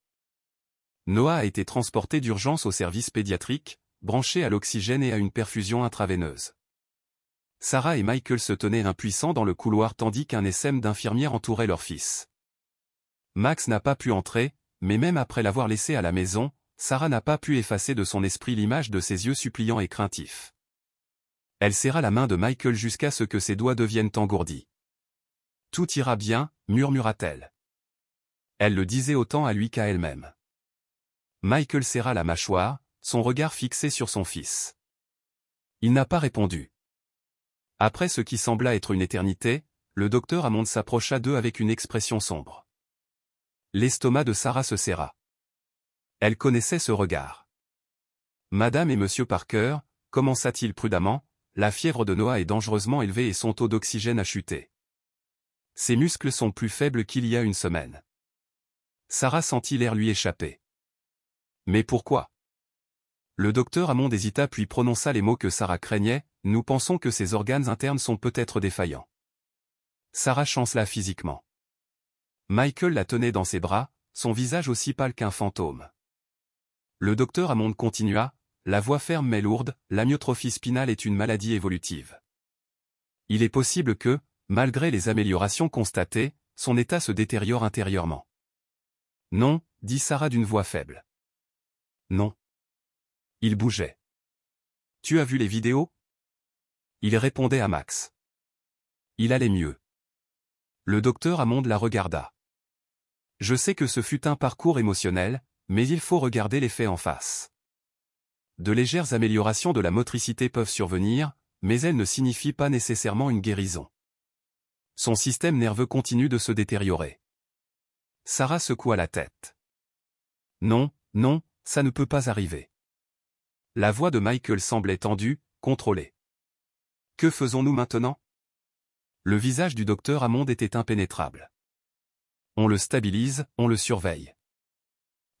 Noah a été transporté d'urgence au service pédiatrique, branché à l'oxygène et à une perfusion intraveineuse. Sarah et Michael se tenaient impuissants dans le couloir tandis qu'un essaim d'infirmières entourait leur fils. Max n'a pas pu entrer, mais même après l'avoir laissé à la maison, Sarah n'a pas pu effacer de son esprit l'image de ses yeux suppliants et craintifs. Elle serra la main de Michael jusqu'à ce que ses doigts deviennent engourdis. « Tout ira bien, murmura-t-elle. Elle le disait autant à lui qu'à elle-même. Michael serra la mâchoire, son regard fixé sur son fils. Il n'a pas répondu. Après ce qui sembla être une éternité, le docteur Hammond s'approcha d'eux avec une expression sombre. L'estomac de Sarah se serra. Elle connaissait ce regard. « Madame et Monsieur Parker, commença-t-il prudemment, la fièvre de Noah est dangereusement élevée et son taux d'oxygène a chuté. Ses muscles sont plus faibles qu'il y a une semaine. » Sarah sentit l'air lui échapper. « Mais pourquoi ?» Le docteur Hammond hésita puis prononça les mots que Sarah craignait, « Nous pensons que ses organes internes sont peut-être défaillants. » Sarah chancela physiquement. Michael la tenait dans ses bras, son visage aussi pâle qu'un fantôme. Le docteur Hammond continua, la voix ferme mais lourde, l'amyotrophie spinale est une maladie évolutive. Il est possible que, malgré les améliorations constatées, son état se détériore intérieurement. Non, dit Sarah d'une voix faible. Non. Il bougeait. Tu as vu les vidéos? Il répondait à Max. Il allait mieux. Le docteur Hammond la regarda. Je sais que ce fut un parcours émotionnel, mais il faut regarder les faits en face. De légères améliorations de la motricité peuvent survenir, mais elles ne signifient pas nécessairement une guérison. Son système nerveux continue de se détériorer. Sarah secoua la tête. Non, non, ça ne peut pas arriver. La voix de Michael semblait tendue, contrôlée. Que faisons-nous maintenant? Le visage du docteur Hammond était impénétrable. On le stabilise, on le surveille.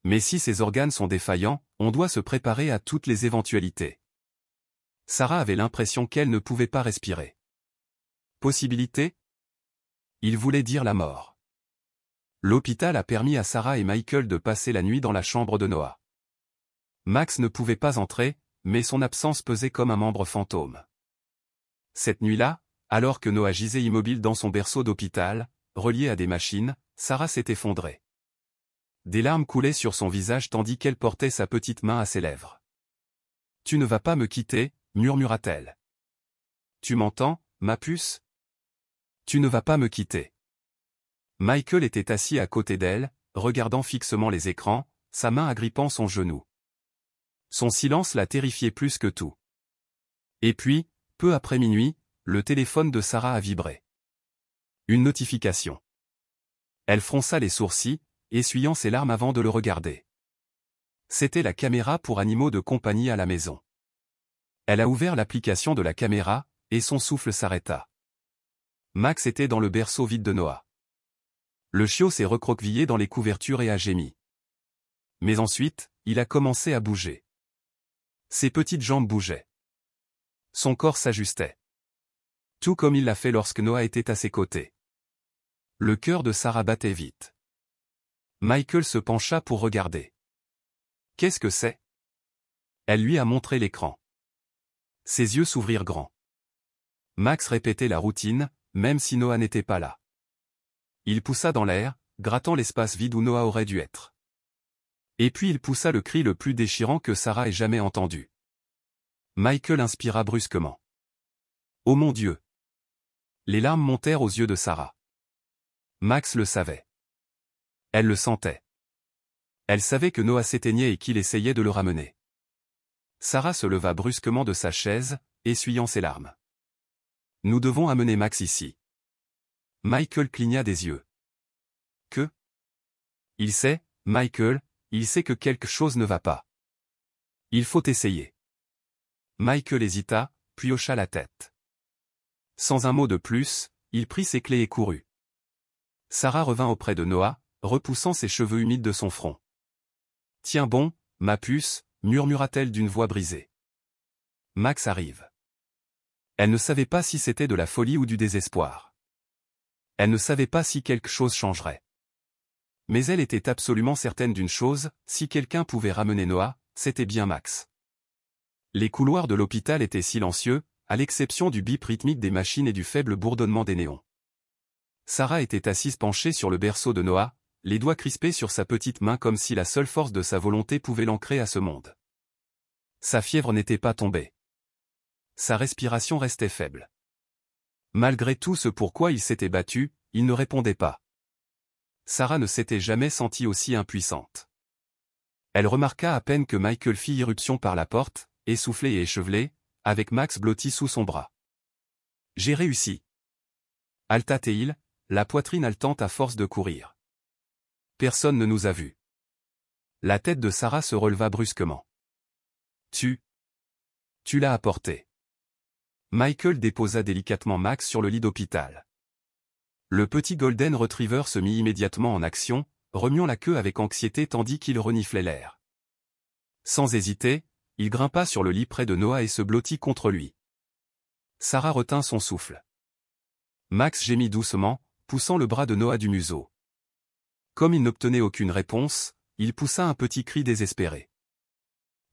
Mais si ses organes sont défaillants, on doit se préparer à toutes les éventualités. Sarah avait l'impression qu'elle ne pouvait pas respirer. Possibilité? Il voulait dire la mort. L'hôpital a permis à Sarah et Michael de passer la nuit dans la chambre de Noah. Max ne pouvait pas entrer, mais son absence pesait comme un membre fantôme. Cette nuit-là, alors que Noah gisait immobile dans son berceau d'hôpital, relié à des machines, Sarah s'est effondrée. Des larmes coulaient sur son visage tandis qu'elle portait sa petite main à ses lèvres. « Tu ne vas pas me quitter, murmura-t-elle. Tu m'entends, ma puce? Tu ne vas pas me quitter. » Michael était assis à côté d'elle, regardant fixement les écrans, sa main agrippant son genou. Son silence la terrifiait plus que tout. Et puis, peu après minuit, le téléphone de Sarah a vibré. Une notification. Elle fronça les sourcils, essuyant ses larmes avant de le regarder. C'était la caméra pour animaux de compagnie à la maison. Elle a ouvert l'application de la caméra, et son souffle s'arrêta. Max était dans le berceau vide de Noah. Le chiot s'est recroquevillé dans les couvertures et a gémi. Mais ensuite, il a commencé à bouger. Ses petites jambes bougeaient. Son corps s'ajustait. Tout comme il l'a fait lorsque Noah était à ses côtés. Le cœur de Sarah battait vite. Michael se pencha pour regarder. « Qu'est-ce que c'est ?» Elle lui a montré l'écran. Ses yeux s'ouvrirent grands. Max répétait la routine, même si Noah n'était pas là. Il poussa dans l'air, grattant l'espace vide où Noah aurait dû être. Et puis il poussa le cri le plus déchirant que Sarah ait jamais entendu. Michael inspira brusquement. « Oh mon Dieu !» Les larmes montèrent aux yeux de Sarah. Max le savait. Elle le sentait. Elle savait que Noah s'éteignait et qu'il essayait de le ramener. Sarah se leva brusquement de sa chaise, essuyant ses larmes. « Nous devons amener Max ici. » Michael cligna des yeux. Il sait, Michael, il sait que quelque chose ne va pas. Il faut essayer. Michael hésita, puis hocha la tête. Sans un mot de plus, il prit ses clés et courut. Sarah revint auprès de Noah, repoussant ses cheveux humides de son front. « Tiens bon, ma puce, murmura-t-elle d'une voix brisée. Max arrive. Elle ne savait pas si c'était de la folie ou du désespoir. Elle ne savait pas si quelque chose changerait. Mais elle était absolument certaine d'une chose, si quelqu'un pouvait ramener Noah, c'était bien Max. Les couloirs de l'hôpital étaient silencieux, à l'exception du bip rythmique des machines et du faible bourdonnement des néons. Sarah était assise penchée sur le berceau de Noah, les doigts crispés sur sa petite main comme si la seule force de sa volonté pouvait l'ancrer à ce monde. Sa fièvre n'était pas tombée. Sa respiration restait faible. Malgré tout ce pourquoi il s'était battu, il ne répondait pas. Sarah ne s'était jamais sentie aussi impuissante. Elle remarqua à peine que Michael fit irruption par la porte, essoufflé et échevelé, avec Max blotti sous son bras. « J'ai réussi !» Halta-t-il, la poitrine haletante à force de courir. Personne ne nous a vus. La tête de Sarah se releva brusquement. « Tu l'as apporté. » Michael déposa délicatement Max sur le lit d'hôpital. Le petit Golden Retriever se mit immédiatement en action, remuant la queue avec anxiété tandis qu'il reniflait l'air. Sans hésiter, il grimpa sur le lit près de Noah et se blottit contre lui. Sarah retint son souffle. Max gémit doucement, poussant le bras de Noah du museau. Comme il n'obtenait aucune réponse, il poussa un petit cri désespéré.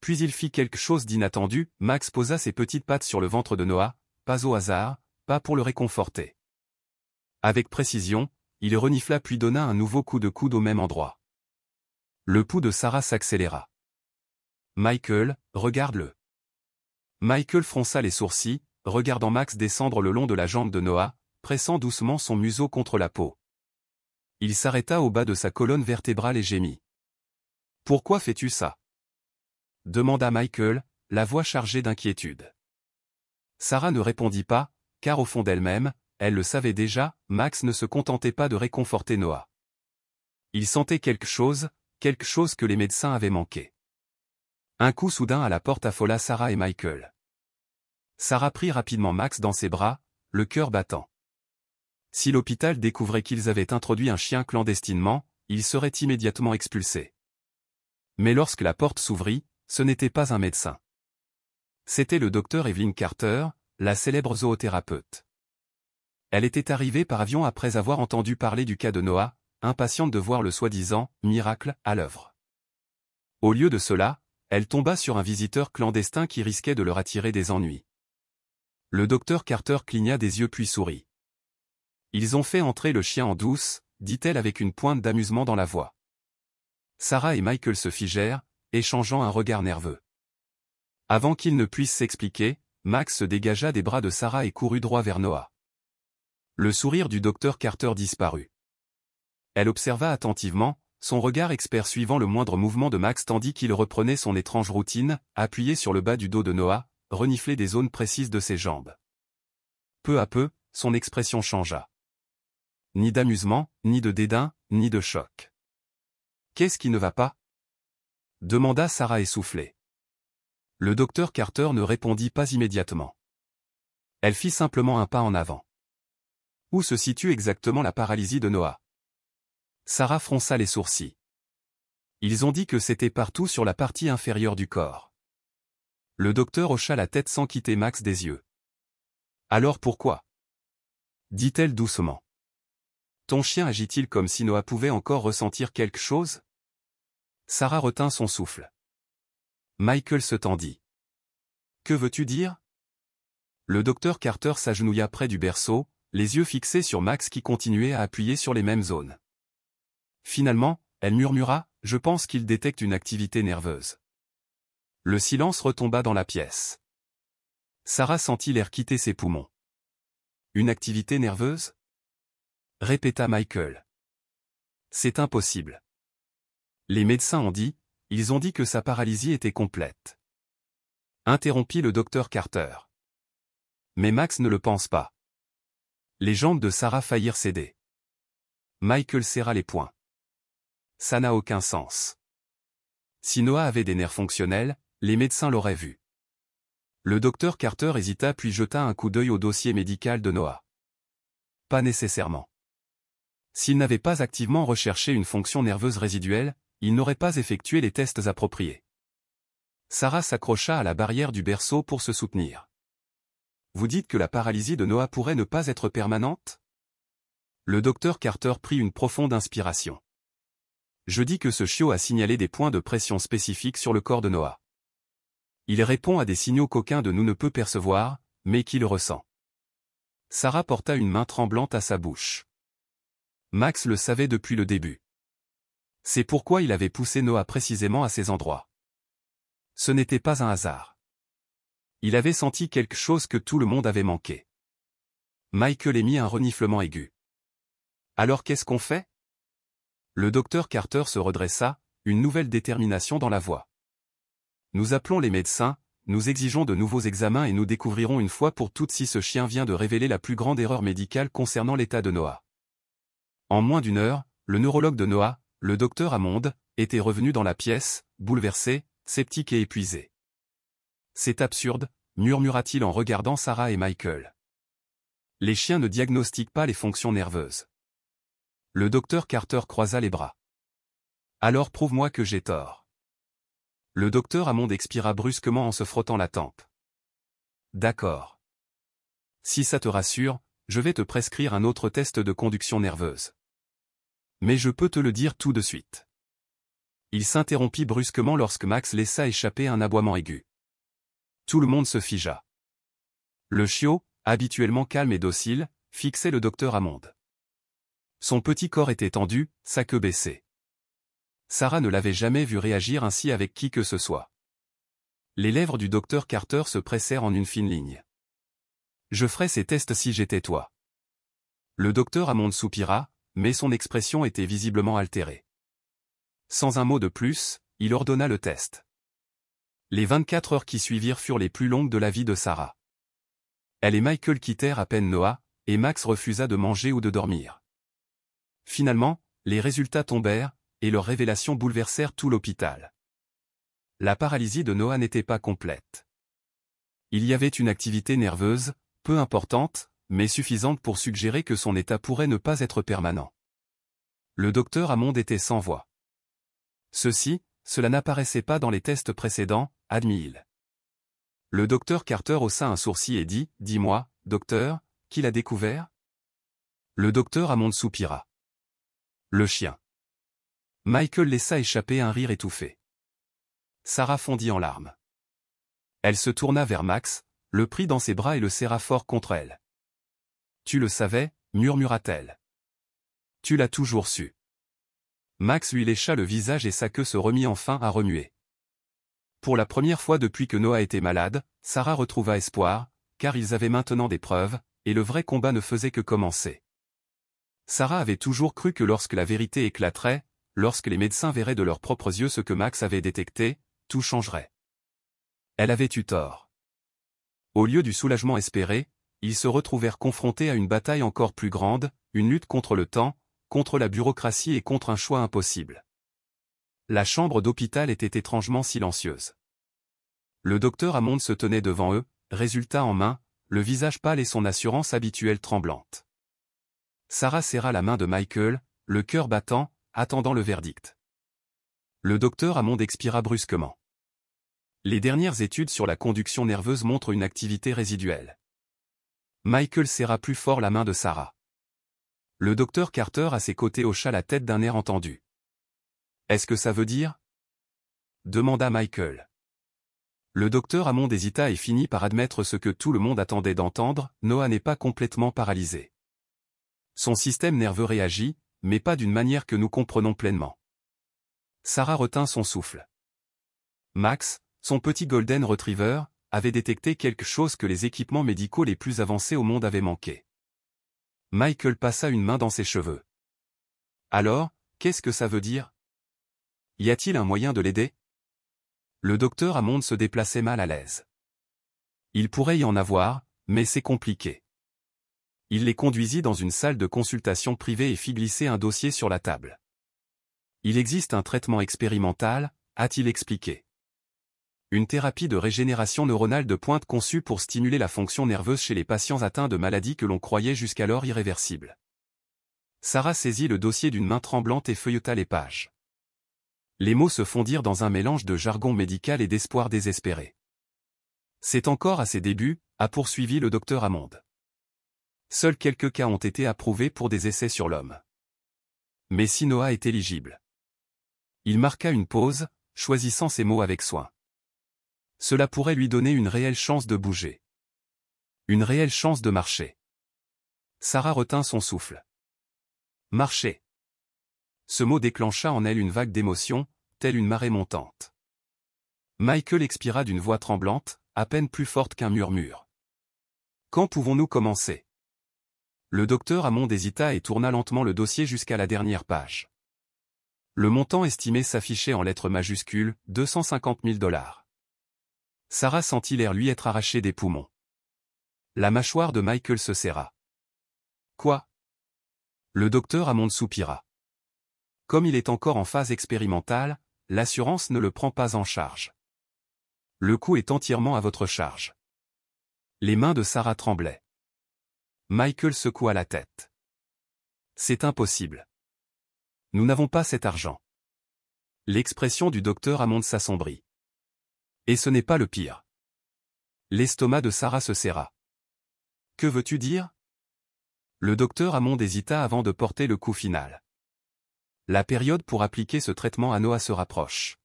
Puis il fit quelque chose d'inattendu, Max posa ses petites pattes sur le ventre de Noah, pas au hasard, pas pour le réconforter. Avec précision, il renifla puis donna un nouveau coup de coude au même endroit. Le pouls de Sarah s'accéléra. « Michael, regarde-le. » Michael fronça les sourcils, regardant Max descendre le long de la jambe de Noah, pressant doucement son museau contre la peau. Il s'arrêta au bas de sa colonne vertébrale et gémit. « Pourquoi fais-tu ça ?» demanda Michael, la voix chargée d'inquiétude. Sarah ne répondit pas, car au fond d'elle-même, elle le savait déjà, Max ne se contentait pas de réconforter Noah. Il sentait quelque chose que les médecins avaient manqué. Un coup soudain à la porte affola Sarah et Michael. Sarah prit rapidement Max dans ses bras, le cœur battant. Si l'hôpital découvrait qu'ils avaient introduit un chien clandestinement, il serait immédiatement expulsé. Mais lorsque la porte s'ouvrit, ce n'était pas un médecin. C'était le docteur Evelyn Carter, la célèbre zoothérapeute. Elle était arrivée par avion après avoir entendu parler du cas de Noah, impatiente de voir le soi-disant « miracle » à l'œuvre. Au lieu de cela, elle tomba sur un visiteur clandestin qui risquait de leur attirer des ennuis. Le docteur Carter cligna des yeux puis sourit. « Ils ont fait entrer le chien en douce », dit-elle avec une pointe d'amusement dans la voix. Sarah et Michael se figèrent, échangeant un regard nerveux. Avant qu'ils ne puissent s'expliquer, Max se dégagea des bras de Sarah et courut droit vers Noah. Le sourire du docteur Carter disparut. Elle observa attentivement, son regard expert suivant le moindre mouvement de Max tandis qu'il reprenait son étrange routine, appuyé sur le bas du dos de Noah, reniflait des zones précises de ses jambes. Peu à peu, son expression changea. Ni d'amusement, ni de dédain, ni de choc. « Qu'est-ce qui ne va pas ?» demanda Sarah essoufflée. Le docteur Carter ne répondit pas immédiatement. Elle fit simplement un pas en avant. Où se situe exactement la paralysie de Noah? Sarah fronça les sourcils. Ils ont dit que c'était partout sur la partie inférieure du corps. Le docteur hocha la tête sans quitter Max des yeux. Alors pourquoi? Dit-elle doucement. Ton chien agit-il comme si Noah pouvait encore ressentir quelque chose? Sarah retint son souffle. Michael se tendit. Que veux-tu dire? Le docteur Carter s'agenouilla près du berceau, les yeux fixés sur Max qui continuait à appuyer sur les mêmes zones. Finalement, elle murmura, « Je pense qu'il détecte une activité nerveuse. » Le silence retomba dans la pièce. Sarah sentit l'air quitter ses poumons. « Une activité nerveuse ?» répéta Michael. « C'est impossible. Les médecins ont dit, ils ont dit que sa paralysie était complète. » Interrompit le docteur Carter. Mais Max ne le pense pas. Les jambes de Sarah faillirent céder. Michael serra les poings. Ça n'a aucun sens. Si Noah avait des nerfs fonctionnels, les médecins l'auraient vu. Le docteur Carter hésita puis jeta un coup d'œil au dossier médical de Noah. Pas nécessairement. S'il n'avait pas activement recherché une fonction nerveuse résiduelle, il n'aurait pas effectué les tests appropriés. Sarah s'accrocha à la barrière du berceau pour se soutenir. Vous dites que la paralysie de Noah pourrait ne pas être permanente? Le docteur Carter prit une profonde inspiration. Je dis que ce chiot a signalé des points de pression spécifiques sur le corps de Noah. Il répond à des signaux qu'aucun de nous ne peut percevoir, mais qu'il ressent. Sarah porta une main tremblante à sa bouche. Max le savait depuis le début. C'est pourquoi il avait poussé Noah précisément à ces endroits. Ce n'était pas un hasard. Il avait senti quelque chose que tout le monde avait manqué. Michael émit un reniflement aigu. Alors qu'est-ce qu'on fait? Le docteur Carter se redressa, une nouvelle détermination dans la voix. Nous appelons les médecins, nous exigeons de nouveaux examens et nous découvrirons une fois pour toutes si ce chien vient de révéler la plus grande erreur médicale concernant l'état de Noah. En moins d'une heure, le neurologue de Noah, le docteur Hammond, était revenu dans la pièce, bouleversé, sceptique et épuisé. C'est absurde, murmura-t-il en regardant Sarah et Michael. Les chiens ne diagnostiquent pas les fonctions nerveuses. Le docteur Carter croisa les bras. Alors prouve-moi que j'ai tort. Le docteur Hammond expira brusquement en se frottant la tempe. D'accord. Si ça te rassure, je vais te prescrire un autre test de conduction nerveuse. Mais je peux te le dire tout de suite. Il s'interrompit brusquement lorsque Max laissa échapper un aboiement aigu. Tout le monde se figea. Le chiot, habituellement calme et docile, fixait le docteur Hammond. Son petit corps était tendu, sa queue baissée. Sarah ne l'avait jamais vu réagir ainsi avec qui que ce soit. Les lèvres du docteur Carter se pressèrent en une fine ligne. Je ferais ces tests si j'étais toi. Le docteur Hammond soupira, mais son expression était visiblement altérée. Sans un mot de plus, il ordonna le test. Les 24 heures qui suivirent furent les plus longues de la vie de Sarah. Elle et Michael quittèrent à peine Noah, et Max refusa de manger ou de dormir. Finalement, les résultats tombèrent, et leurs révélations bouleversèrent tout l'hôpital. La paralysie de Noah n'était pas complète. Il y avait une activité nerveuse, peu importante, mais suffisante pour suggérer que son état pourrait ne pas être permanent. Le docteur Hammond était sans voix. Cela n'apparaissait pas dans les tests précédents, admit-il. Le docteur Carter haussa un sourcil et dit, « Dis-moi, docteur, qui l'a découvert ?» Le docteur Hammond soupira. Le chien. Michael laissa échapper un rire étouffé. Sarah fondit en larmes. Elle se tourna vers Max, le prit dans ses bras et le serra fort contre elle. « Tu le savais, murmura-t-elle. Tu l'as toujours su. » Max lui lécha le visage et sa queue se remit enfin à remuer. Pour la première fois depuis que Noah était malade, Sarah retrouva espoir, car ils avaient maintenant des preuves, et le vrai combat ne faisait que commencer. Sarah avait toujours cru que lorsque la vérité éclaterait, lorsque les médecins verraient de leurs propres yeux ce que Max avait détecté, tout changerait. Elle avait eu tort. Au lieu du soulagement espéré, ils se retrouvèrent confrontés à une bataille encore plus grande, une lutte contre le temps, contre la bureaucratie et contre un choix impossible. La chambre d'hôpital était étrangement silencieuse. Le docteur Hammond se tenait devant eux, résultat en main, le visage pâle et son assurance habituelle tremblante. Sarah serra la main de Michael, le cœur battant, attendant le verdict. Le docteur Hammond expira brusquement. Les dernières études sur la conduction nerveuse montrent une activité résiduelle. Michael serra plus fort la main de Sarah. Le docteur Carter à ses côtés hocha la tête d'un air entendu. « Est-ce que ça veut dire ?» demanda Michael. Le docteur Hammond hésita et finit par admettre ce que tout le monde attendait d'entendre, Noah n'est pas complètement paralysé. Son système nerveux réagit, mais pas d'une manière que nous comprenons pleinement. Sarah retint son souffle. Max, son petit Golden Retriever, avait détecté quelque chose que les équipements médicaux les plus avancés au monde avaient manqué. Michael passa une main dans ses cheveux. Alors, qu'est-ce que ça veut dire? Y a-t-il un moyen de l'aider? Le docteur Hammond se déplaçait mal à l'aise. Il pourrait y en avoir, mais c'est compliqué. Il les conduisit dans une salle de consultation privée et fit glisser un dossier sur la table. Il existe un traitement expérimental, a-t-il expliqué. Une thérapie de régénération neuronale de pointe conçue pour stimuler la fonction nerveuse chez les patients atteints de maladies que l'on croyait jusqu'alors irréversibles. Sarah saisit le dossier d'une main tremblante et feuilleta les pages. Les mots se fondirent dans un mélange de jargon médical et d'espoir désespéré. C'est encore à ses débuts, a poursuivi le docteur Hammond. Seuls quelques cas ont été approuvés pour des essais sur l'homme. Mais si Noah est éligible. Il marqua une pause, choisissant ses mots avec soin. Cela pourrait lui donner une réelle chance de bouger. Une réelle chance de marcher. Sarah retint son souffle. Marcher. Ce mot déclencha en elle une vague d'émotion, telle une marée montante. Michael expira d'une voix tremblante, à peine plus forte qu'un murmure. Quand pouvons-nous commencer? Le docteur Hammond hésita et tourna lentement le dossier jusqu'à la dernière page. Le montant estimé s'affichait en lettres majuscules, 250 000 $. Sarah sentit l'air lui être arraché des poumons. La mâchoire de Michael se serra. Quoi? Le docteur Hammond soupira. Comme il est encore en phase expérimentale, l'assurance ne le prend pas en charge. Le coût est entièrement à votre charge. Les mains de Sarah tremblaient. Michael secoua la tête. C'est impossible. Nous n'avons pas cet argent. L'expression du docteur Hammond s'assombrit. Et ce n'est pas le pire. L'estomac de Sarah se serra. Que veux-tu dire? Le docteur Hammond hésita avant de porter le coup final. La période pour appliquer ce traitement à Noah se rapproche.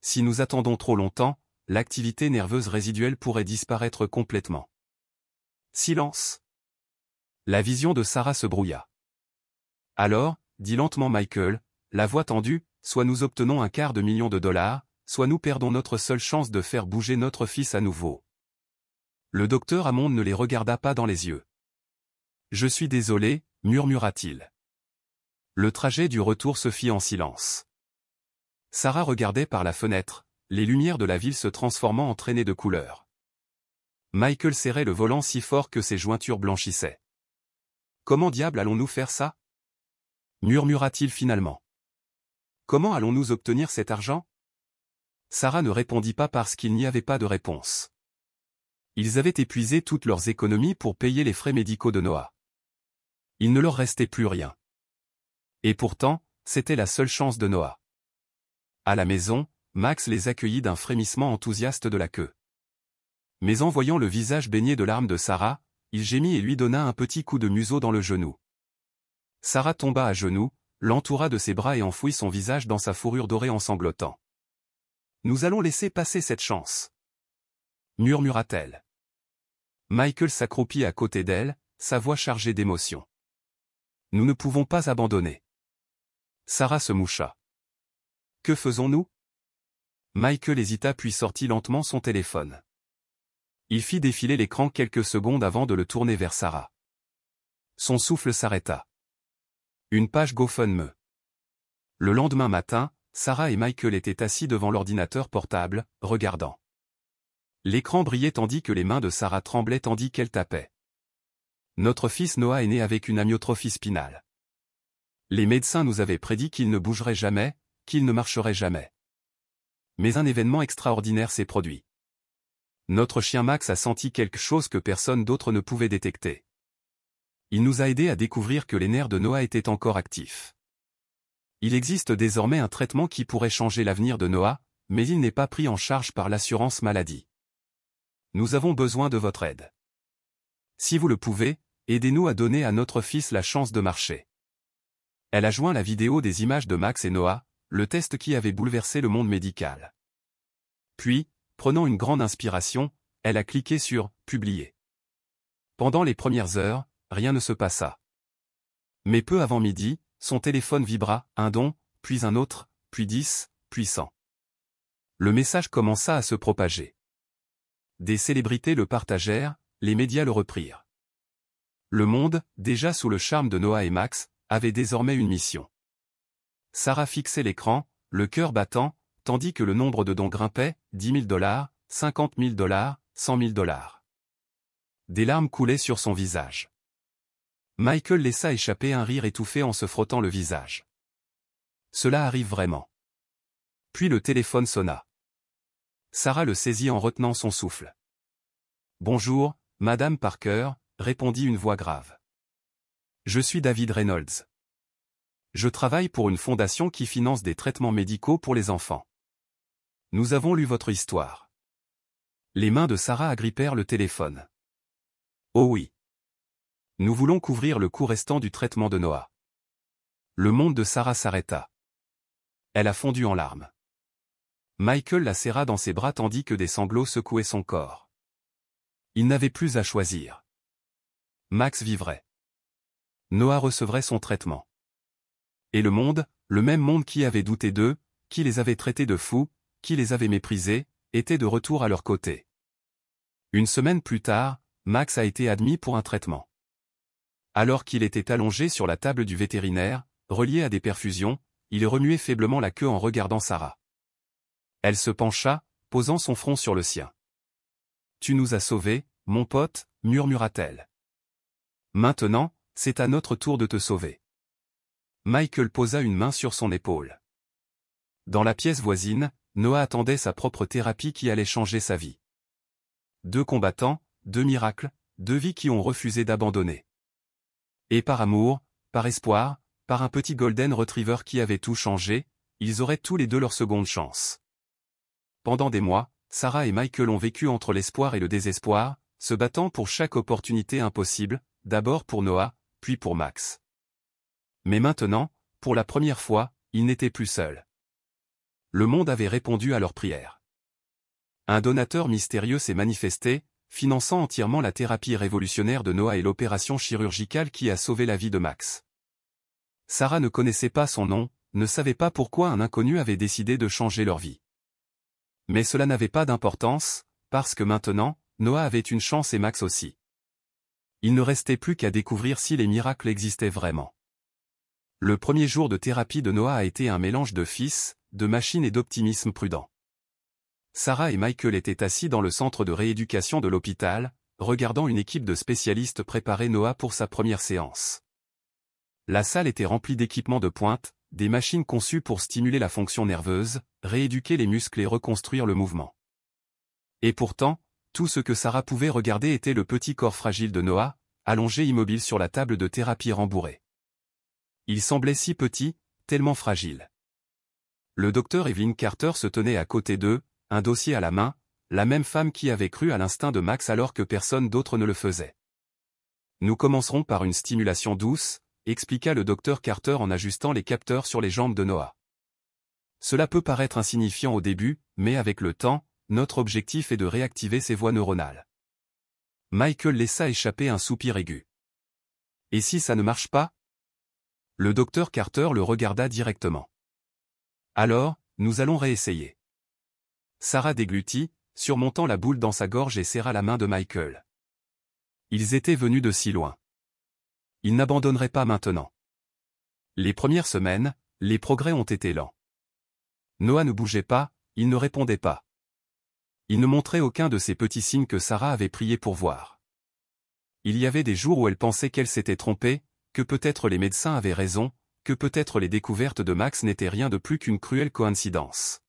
Si nous attendons trop longtemps, l'activité nerveuse résiduelle pourrait disparaître complètement. Silence. La vision de Sarah se brouilla. Alors, dit lentement Michael, la voix tendue, soit nous obtenons $250 000, soit nous perdons notre seule chance de faire bouger notre fils à nouveau. Le docteur Hammond ne les regarda pas dans les yeux. Je suis désolé, murmura-t-il. Le trajet du retour se fit en silence. Sarah regardait par la fenêtre, les lumières de la ville se transformant en traînées de couleurs. Michael serrait le volant si fort que ses jointures blanchissaient. Comment diable allons-nous faire ça? Murmura-t-il finalement. Comment allons-nous obtenir cet argent? Sarah ne répondit pas parce qu'il n'y avait pas de réponse. Ils avaient épuisé toutes leurs économies pour payer les frais médicaux de Noah. Il ne leur restait plus rien. Et pourtant, c'était la seule chance de Noah. À la maison, Max les accueillit d'un frémissement enthousiaste de la queue. Mais en voyant le visage baigné de larmes de Sarah, il gémit et lui donna un petit coup de museau dans le genou. Sarah tomba à genoux, l'entoura de ses bras et enfouit son visage dans sa fourrure dorée en sanglotant. « Nous allons laisser passer cette chance. » murmura-t-elle. Michael s'accroupit à côté d'elle, sa voix chargée d'émotion. « Nous ne pouvons pas abandonner. » Sarah se moucha. « Que faisons-nous » Michael hésita puis sortit lentement son téléphone. Il fit défiler l'écran quelques secondes avant de le tourner vers Sarah. Son souffle s'arrêta. Une page GoFundMe. Le lendemain matin, Sarah et Michael étaient assis devant l'ordinateur portable, regardant. L'écran brillait tandis que les mains de Sarah tremblaient tandis qu'elle tapait. Notre fils Noah est né avec une amyotrophie spinale. Les médecins nous avaient prédit qu'il ne bougerait jamais, qu'il ne marcherait jamais. Mais un événement extraordinaire s'est produit. Notre chien Max a senti quelque chose que personne d'autre ne pouvait détecter. Il nous a aidés à découvrir que les nerfs de Noah étaient encore actifs. Il existe désormais un traitement qui pourrait changer l'avenir de Noah, mais il n'est pas pris en charge par l'assurance maladie. Nous avons besoin de votre aide. Si vous le pouvez, aidez-nous à donner à notre fils la chance de marcher. Elle a joint la vidéo des images de Max et Noah, le test qui avait bouleversé le monde médical. Puis, prenant une grande inspiration, elle a cliqué sur « Publier ». Pendant les premières heures, rien ne se passa. Mais peu avant midi, son téléphone vibra, un don, puis un autre, puis 10, puis 100. Le message commença à se propager. Des célébrités le partagèrent, les médias le reprirent. Le monde, déjà sous le charme de Noah et Max, avait désormais une mission. Sarah fixait l'écran, le cœur battant, tandis que le nombre de dons grimpait, $10 000, $50 000, $100 000. Des larmes coulaient sur son visage. Michael laissa échapper un rire étouffé en se frottant le visage. Cela arrive vraiment. Puis le téléphone sonna. Sarah le saisit en retenant son souffle. Bonjour, Madame Parker, répondit une voix grave. Je suis David Reynolds. Je travaille pour une fondation qui finance des traitements médicaux pour les enfants. Nous avons lu votre histoire. Les mains de Sarah agrippèrent le téléphone. Oh oui. Nous voulons couvrir le coût restant du traitement de Noah. Le monde de Sarah s'arrêta. Elle a fondu en larmes. Michael la serra dans ses bras tandis que des sanglots secouaient son corps. Il n'avait plus à choisir. Max vivrait. Noah recevrait son traitement. Et le monde, le même monde qui avait douté d'eux, qui les avait traités de fous, qui les avait méprisés, était de retour à leur côté. Une semaine plus tard, Max a été admis pour un traitement. Alors qu'il était allongé sur la table du vétérinaire, relié à des perfusions, il remuait faiblement la queue en regardant Sarah. Elle se pencha, posant son front sur le sien. « Tu nous as sauvés, mon pote, murmura-t-elle. Maintenant, c'est à notre tour de te sauver. » Michael posa une main sur son épaule. Dans la pièce voisine, Noah attendait sa propre thérapie qui allait changer sa vie. 2 combattants, 2 miracles, 2 vies qui ont refusé d'abandonner. Et par amour, par espoir, par un petit golden retriever qui avait tout changé, ils auraient tous les deux leur seconde chance. Pendant des mois, Sarah et Michael ont vécu entre l'espoir et le désespoir, se battant pour chaque opportunité impossible, d'abord pour Noah, puis pour Max. Mais maintenant, pour la première fois, ils n'étaient plus seuls. Le monde avait répondu à leurs prières. Un donateur mystérieux s'est manifesté, finançant entièrement la thérapie révolutionnaire de Noah et l'opération chirurgicale qui a sauvé la vie de Max. Sarah ne connaissait pas son nom, ne savait pas pourquoi un inconnu avait décidé de changer leur vie. Mais cela n'avait pas d'importance, parce que maintenant, Noah avait une chance et Max aussi. Il ne restait plus qu'à découvrir si les miracles existaient vraiment. Le premier jour de thérapie de Noah a été un mélange de fils, de machine et d'optimisme prudent. Sarah et Michael étaient assis dans le centre de rééducation de l'hôpital, regardant une équipe de spécialistes préparer Noah pour sa première séance. La salle était remplie d'équipements de pointe, des machines conçues pour stimuler la fonction nerveuse, rééduquer les muscles et reconstruire le mouvement. Et pourtant, tout ce que Sarah pouvait regarder était le petit corps fragile de Noah, allongé immobile sur la table de thérapie rembourrée. Il semblait si petit, tellement fragile. Le docteur Evelyn Carter se tenait à côté d'eux, un dossier à la main, la même femme qui avait cru à l'instinct de Max alors que personne d'autre ne le faisait. Nous commencerons par une stimulation douce, expliqua le docteur Carter en ajustant les capteurs sur les jambes de Noah. Cela peut paraître insignifiant au début, mais avec le temps, notre objectif est de réactiver ses voies neuronales. Michael laissa échapper un soupir aigu. Et si ça ne marche pas? Le docteur Carter le regarda directement. Alors, nous allons réessayer. Sarah déglutit, surmontant la boule dans sa gorge et serra la main de Michael. Ils étaient venus de si loin. Ils n'abandonneraient pas maintenant. Les premières semaines, les progrès ont été lents. Noah ne bougeait pas, il ne répondait pas. Il ne montrait aucun de ces petits signes que Sarah avait prié pour voir. Il y avait des jours où elle pensait qu'elle s'était trompée, que peut-être les médecins avaient raison, que peut-être les découvertes de Max n'étaient rien de plus qu'une cruelle coïncidence.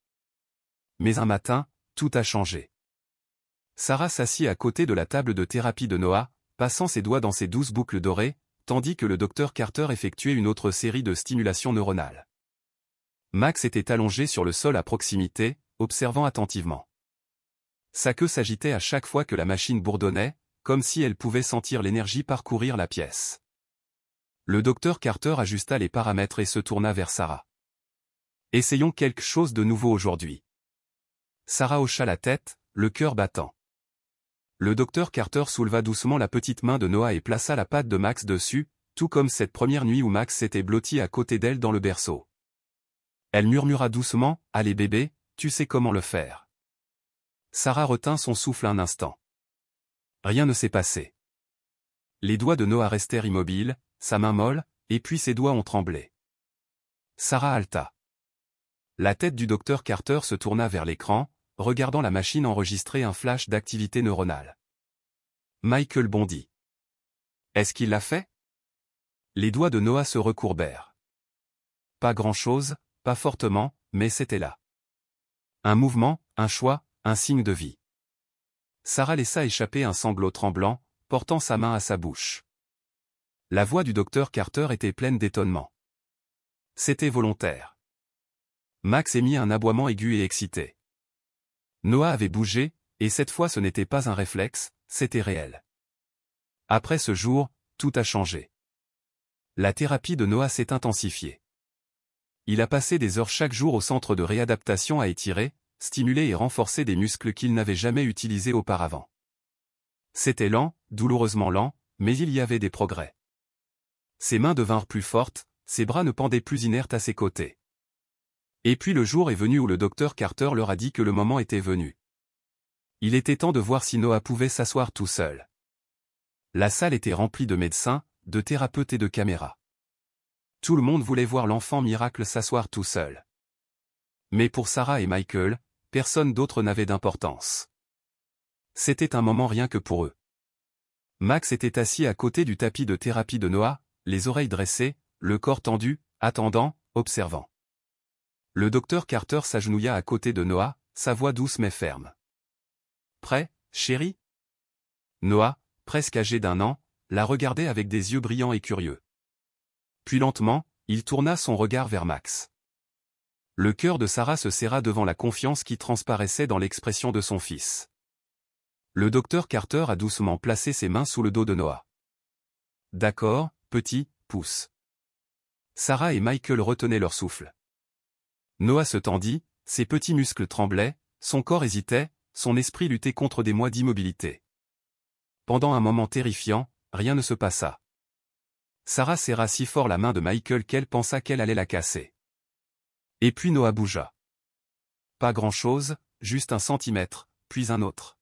Mais un matin, tout a changé. Sarah s'assit à côté de la table de thérapie de Noah, passant ses doigts dans ses douces boucles dorées, tandis que le docteur Carter effectuait une autre série de stimulations neuronales. Max était allongé sur le sol à proximité, observant attentivement. Sa queue s'agitait à chaque fois que la machine bourdonnait, comme si elle pouvait sentir l'énergie parcourir la pièce. Le docteur Carter ajusta les paramètres et se tourna vers Sarah. « Essayons quelque chose de nouveau aujourd'hui. » Sarah hocha la tête, le cœur battant. Le docteur Carter souleva doucement la petite main de Noah et plaça la patte de Max dessus, tout comme cette première nuit où Max s'était blotti à côté d'elle dans le berceau. Elle murmura doucement, « Allez bébé, tu sais comment le faire. » Sarah retint son souffle un instant. Rien ne s'est passé. Les doigts de Noah restèrent immobiles, sa main molle, et puis ses doigts ont tremblé. Sarah haleta. La tête du docteur Carter se tourna vers l'écran, regardant la machine enregistrer un flash d'activité neuronale. Michael bondit. Est-ce qu'il l'a fait? Les doigts de Noah se recourbèrent. Pas grand-chose, pas fortement, mais c'était là. Un mouvement, un choix, un signe de vie. Sarah laissa échapper un sanglot tremblant, portant sa main à sa bouche. La voix du docteur Carter était pleine d'étonnement. C'était volontaire. Max émit un aboiement aigu et excité. Noah avait bougé, et cette fois ce n'était pas un réflexe, c'était réel. Après ce jour, tout a changé. La thérapie de Noah s'est intensifiée. Il a passé des heures chaque jour au centre de réadaptation à étirer, stimuler et renforcer des muscles qu'il n'avait jamais utilisés auparavant. C'était lent, douloureusement lent, mais il y avait des progrès. Ses mains devinrent plus fortes, ses bras ne pendaient plus inertes à ses côtés. Et puis le jour est venu où le docteur Carter leur a dit que le moment était venu. Il était temps de voir si Noah pouvait s'asseoir tout seul. La salle était remplie de médecins, de thérapeutes et de caméras. Tout le monde voulait voir l'enfant miracle s'asseoir tout seul. Mais pour Sarah et Michael, personne d'autre n'avait d'importance. C'était un moment rien que pour eux. Max était assis à côté du tapis de thérapie de Noah, les oreilles dressées, le corps tendu, attendant, observant. Le docteur Carter s'agenouilla à côté de Noah, sa voix douce mais ferme. « Prêt, chérie ?» Noah, presque âgé d'1 an, la regardait avec des yeux brillants et curieux. Puis lentement, il tourna son regard vers Max. Le cœur de Sarah se serra devant la confiance qui transparaissait dans l'expression de son fils. Le docteur Carter a doucement placé ses mains sous le dos de Noah. « D'accord, petit, pousse. » Sarah et Michael retenaient leur souffle. Noah se tendit, ses petits muscles tremblaient, son corps hésitait, son esprit luttait contre des mois d'immobilité. Pendant un moment terrifiant, rien ne se passa. Sarah serra si fort la main de Michael qu'elle pensa qu'elle allait la casser. Et puis Noah bougea. Pas grand-chose, juste 1 centimètre, puis un autre.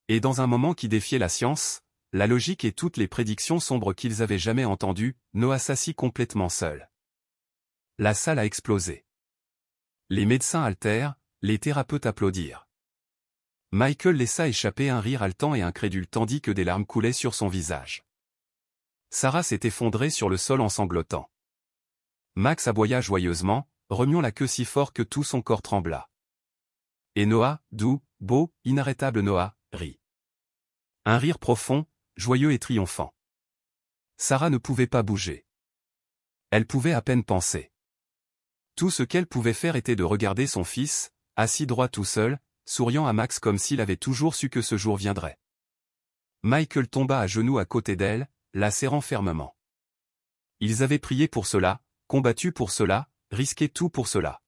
Et dans un moment qui défiait la science, la logique et toutes les prédictions sombres qu'ils avaient jamais entendues, Noah s'assit complètement seul. La salle a explosé. Les médecins haltèrent, les thérapeutes applaudirent. Michael laissa échapper un rire haletant et incrédule tandis que des larmes coulaient sur son visage. Sarah s'est effondrée sur le sol en sanglotant. Max aboya joyeusement, remuant la queue si fort que tout son corps trembla. Et Noah, doux, beau, inarrêtable Noah, rit. Un rire profond, joyeux et triomphant. Sarah ne pouvait pas bouger. Elle pouvait à peine penser. Tout ce qu'elle pouvait faire était de regarder son fils, assis droit tout seul, souriant à Max comme s'il avait toujours su que ce jour viendrait. Michael tomba à genoux à côté d'elle, la serrant fermement. Ils avaient prié pour cela, combattu pour cela, risqué tout pour cela.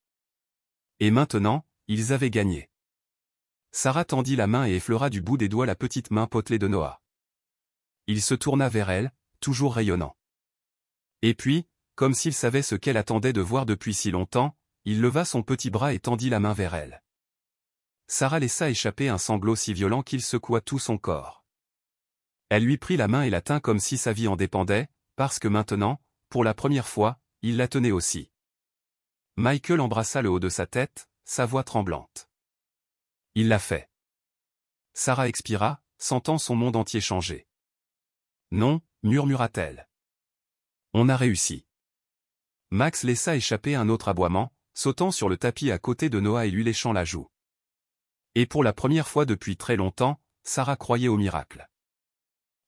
Et maintenant, ils avaient gagné. Sarah tendit la main et effleura du bout des doigts la petite main potelée de Noah. Il se tourna vers elle, toujours rayonnant. Et puis, comme s'il savait ce qu'elle attendait de voir depuis si longtemps, il leva son petit bras et tendit la main vers elle. Sarah laissa échapper un sanglot si violent qu'il secoua tout son corps. Elle lui prit la main et la tint comme si sa vie en dépendait, parce que maintenant, pour la première fois, il la tenait aussi. Michael embrassa le haut de sa tête, sa voix tremblante. Il l'a fait. Sarah expira, sentant son monde entier changer. Non, murmura-t-elle. On a réussi. Max laissa échapper un autre aboiement, sautant sur le tapis à côté de Noah et lui léchant la joue. Et pour la première fois depuis très longtemps, Sarah croyait au miracle.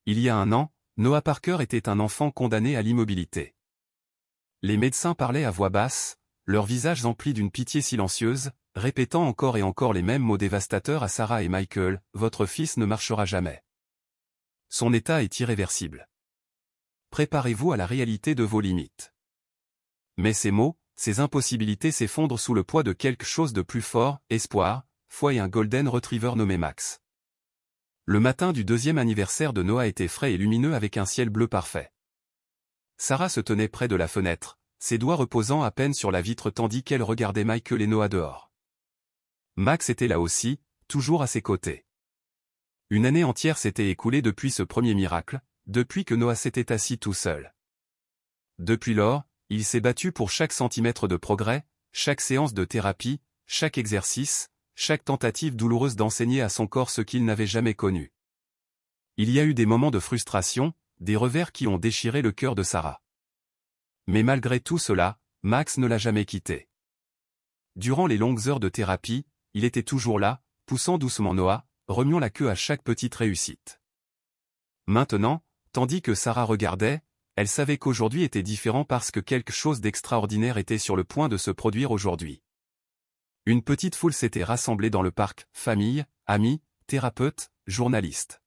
Il y a 1 an, Noah Parker était un enfant condamné à l'immobilité. Les médecins parlaient à voix basse, leurs visages emplis d'une pitié silencieuse, répétant encore et encore les mêmes mots dévastateurs à Sarah et Michael, « Votre fils ne marchera jamais. Son état est irréversible. Préparez-vous à la réalité de vos limites. » Mais ces mots, ces impossibilités s'effondrent sous le poids de quelque chose de plus fort, espoir, foi et un golden retriever nommé Max. Le matin du 2e anniversaire de Noah était frais et lumineux avec un ciel bleu parfait. Sarah se tenait près de la fenêtre, ses doigts reposant à peine sur la vitre tandis qu'elle regardait Michael et Noah dehors. Max était là aussi, toujours à ses côtés. Une année entière s'était écoulée depuis ce premier miracle, depuis que Noah s'était assis tout seul. Depuis lors, il s'est battu pour chaque centimètre de progrès, chaque séance de thérapie, chaque exercice, chaque tentative douloureuse d'enseigner à son corps ce qu'il n'avait jamais connu. Il y a eu des moments de frustration, des revers qui ont déchiré le cœur de Sarah. Mais malgré tout cela, Max ne l'a jamais quitté. Durant les longues heures de thérapie, il était toujours là, poussant doucement Noah, remuant la queue à chaque petite réussite. Maintenant, tandis que Sarah regardait, elle savait qu'aujourd'hui était différent parce que quelque chose d'extraordinaire était sur le point de se produire aujourd'hui. Une petite foule s'était rassemblée dans le parc, famille, amis, thérapeutes, journalistes.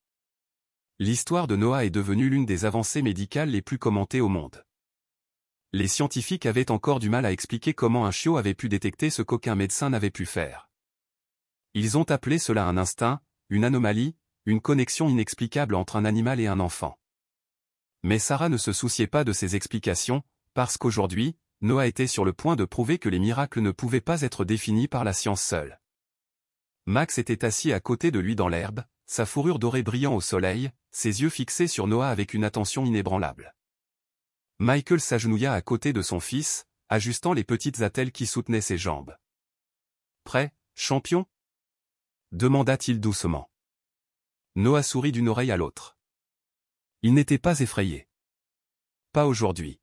L'histoire de Noah est devenue l'une des avancées médicales les plus commentées au monde. Les scientifiques avaient encore du mal à expliquer comment un chiot avait pu détecter ce qu'aucun médecin n'avait pu faire. Ils ont appelé cela un instinct, une anomalie, une connexion inexplicable entre un animal et un enfant. Mais Sarah ne se souciait pas de ces explications, parce qu'aujourd'hui, Noah était sur le point de prouver que les miracles ne pouvaient pas être définis par la science seule. Max était assis à côté de lui dans l'herbe, sa fourrure dorée brillant au soleil, ses yeux fixés sur Noah avec une attention inébranlable. Michael s'agenouilla à côté de son fils, ajustant les petites attelles qui soutenaient ses jambes. « Prêt, champion ?» demanda-t-il doucement. Noah sourit d'une oreille à l'autre. Il n'était pas effrayé. Pas aujourd'hui.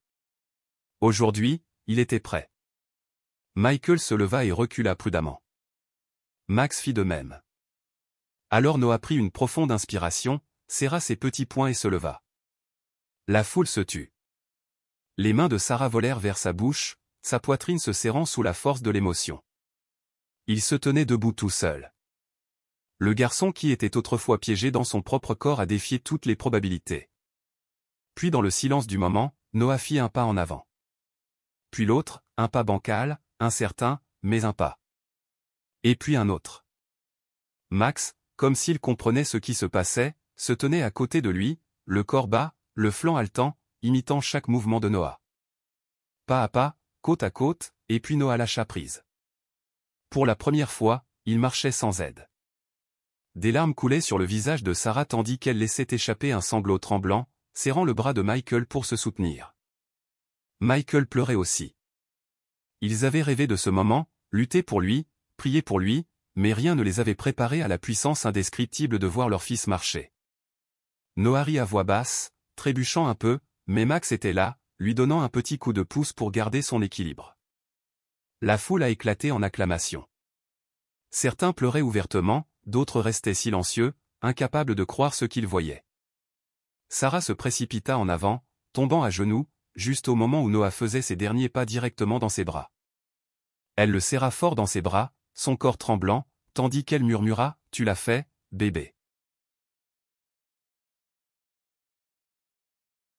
Aujourd'hui, il était prêt. Michael se leva et recula prudemment. Max fit de même. Alors Noah prit une profonde inspiration, serra ses petits poings et se leva. La foule se tut. Les mains de Sarah volèrent vers sa bouche, sa poitrine se serrant sous la force de l'émotion. Il se tenait debout tout seul. Le garçon qui était autrefois piégé dans son propre corps a défié toutes les probabilités. Puis dans le silence du moment, Noah fit un pas en avant. Puis l'autre, un pas bancal, incertain, mais un pas. Et puis un autre. Max, comme s'il comprenait ce qui se passait, se tenait à côté de lui, le corps bas, le flanc haletant, imitant chaque mouvement de Noah. Pas à pas, côte à côte, et puis Noah lâcha prise. Pour la première fois, il marchait sans aide. Des larmes coulaient sur le visage de Sarah tandis qu'elle laissait échapper un sanglot tremblant, serrant le bras de Michael pour se soutenir. Michael pleurait aussi. Ils avaient rêvé de ce moment, lutté pour lui, prié pour lui, mais rien ne les avait préparés à la puissance indescriptible de voir leur fils marcher. Noah rit à voix basse, trébuchant un peu, mais Max était là, lui donnant un petit coup de pouce pour garder son équilibre. La foule a éclaté en acclamations. Certains pleuraient ouvertement, d'autres restaient silencieux, incapables de croire ce qu'ils voyaient. Sarah se précipita en avant, tombant à genoux, juste au moment où Noah faisait ses derniers pas directement dans ses bras. Elle le serra fort dans ses bras, son corps tremblant, tandis qu'elle murmura « Tu l'as fait, bébé ».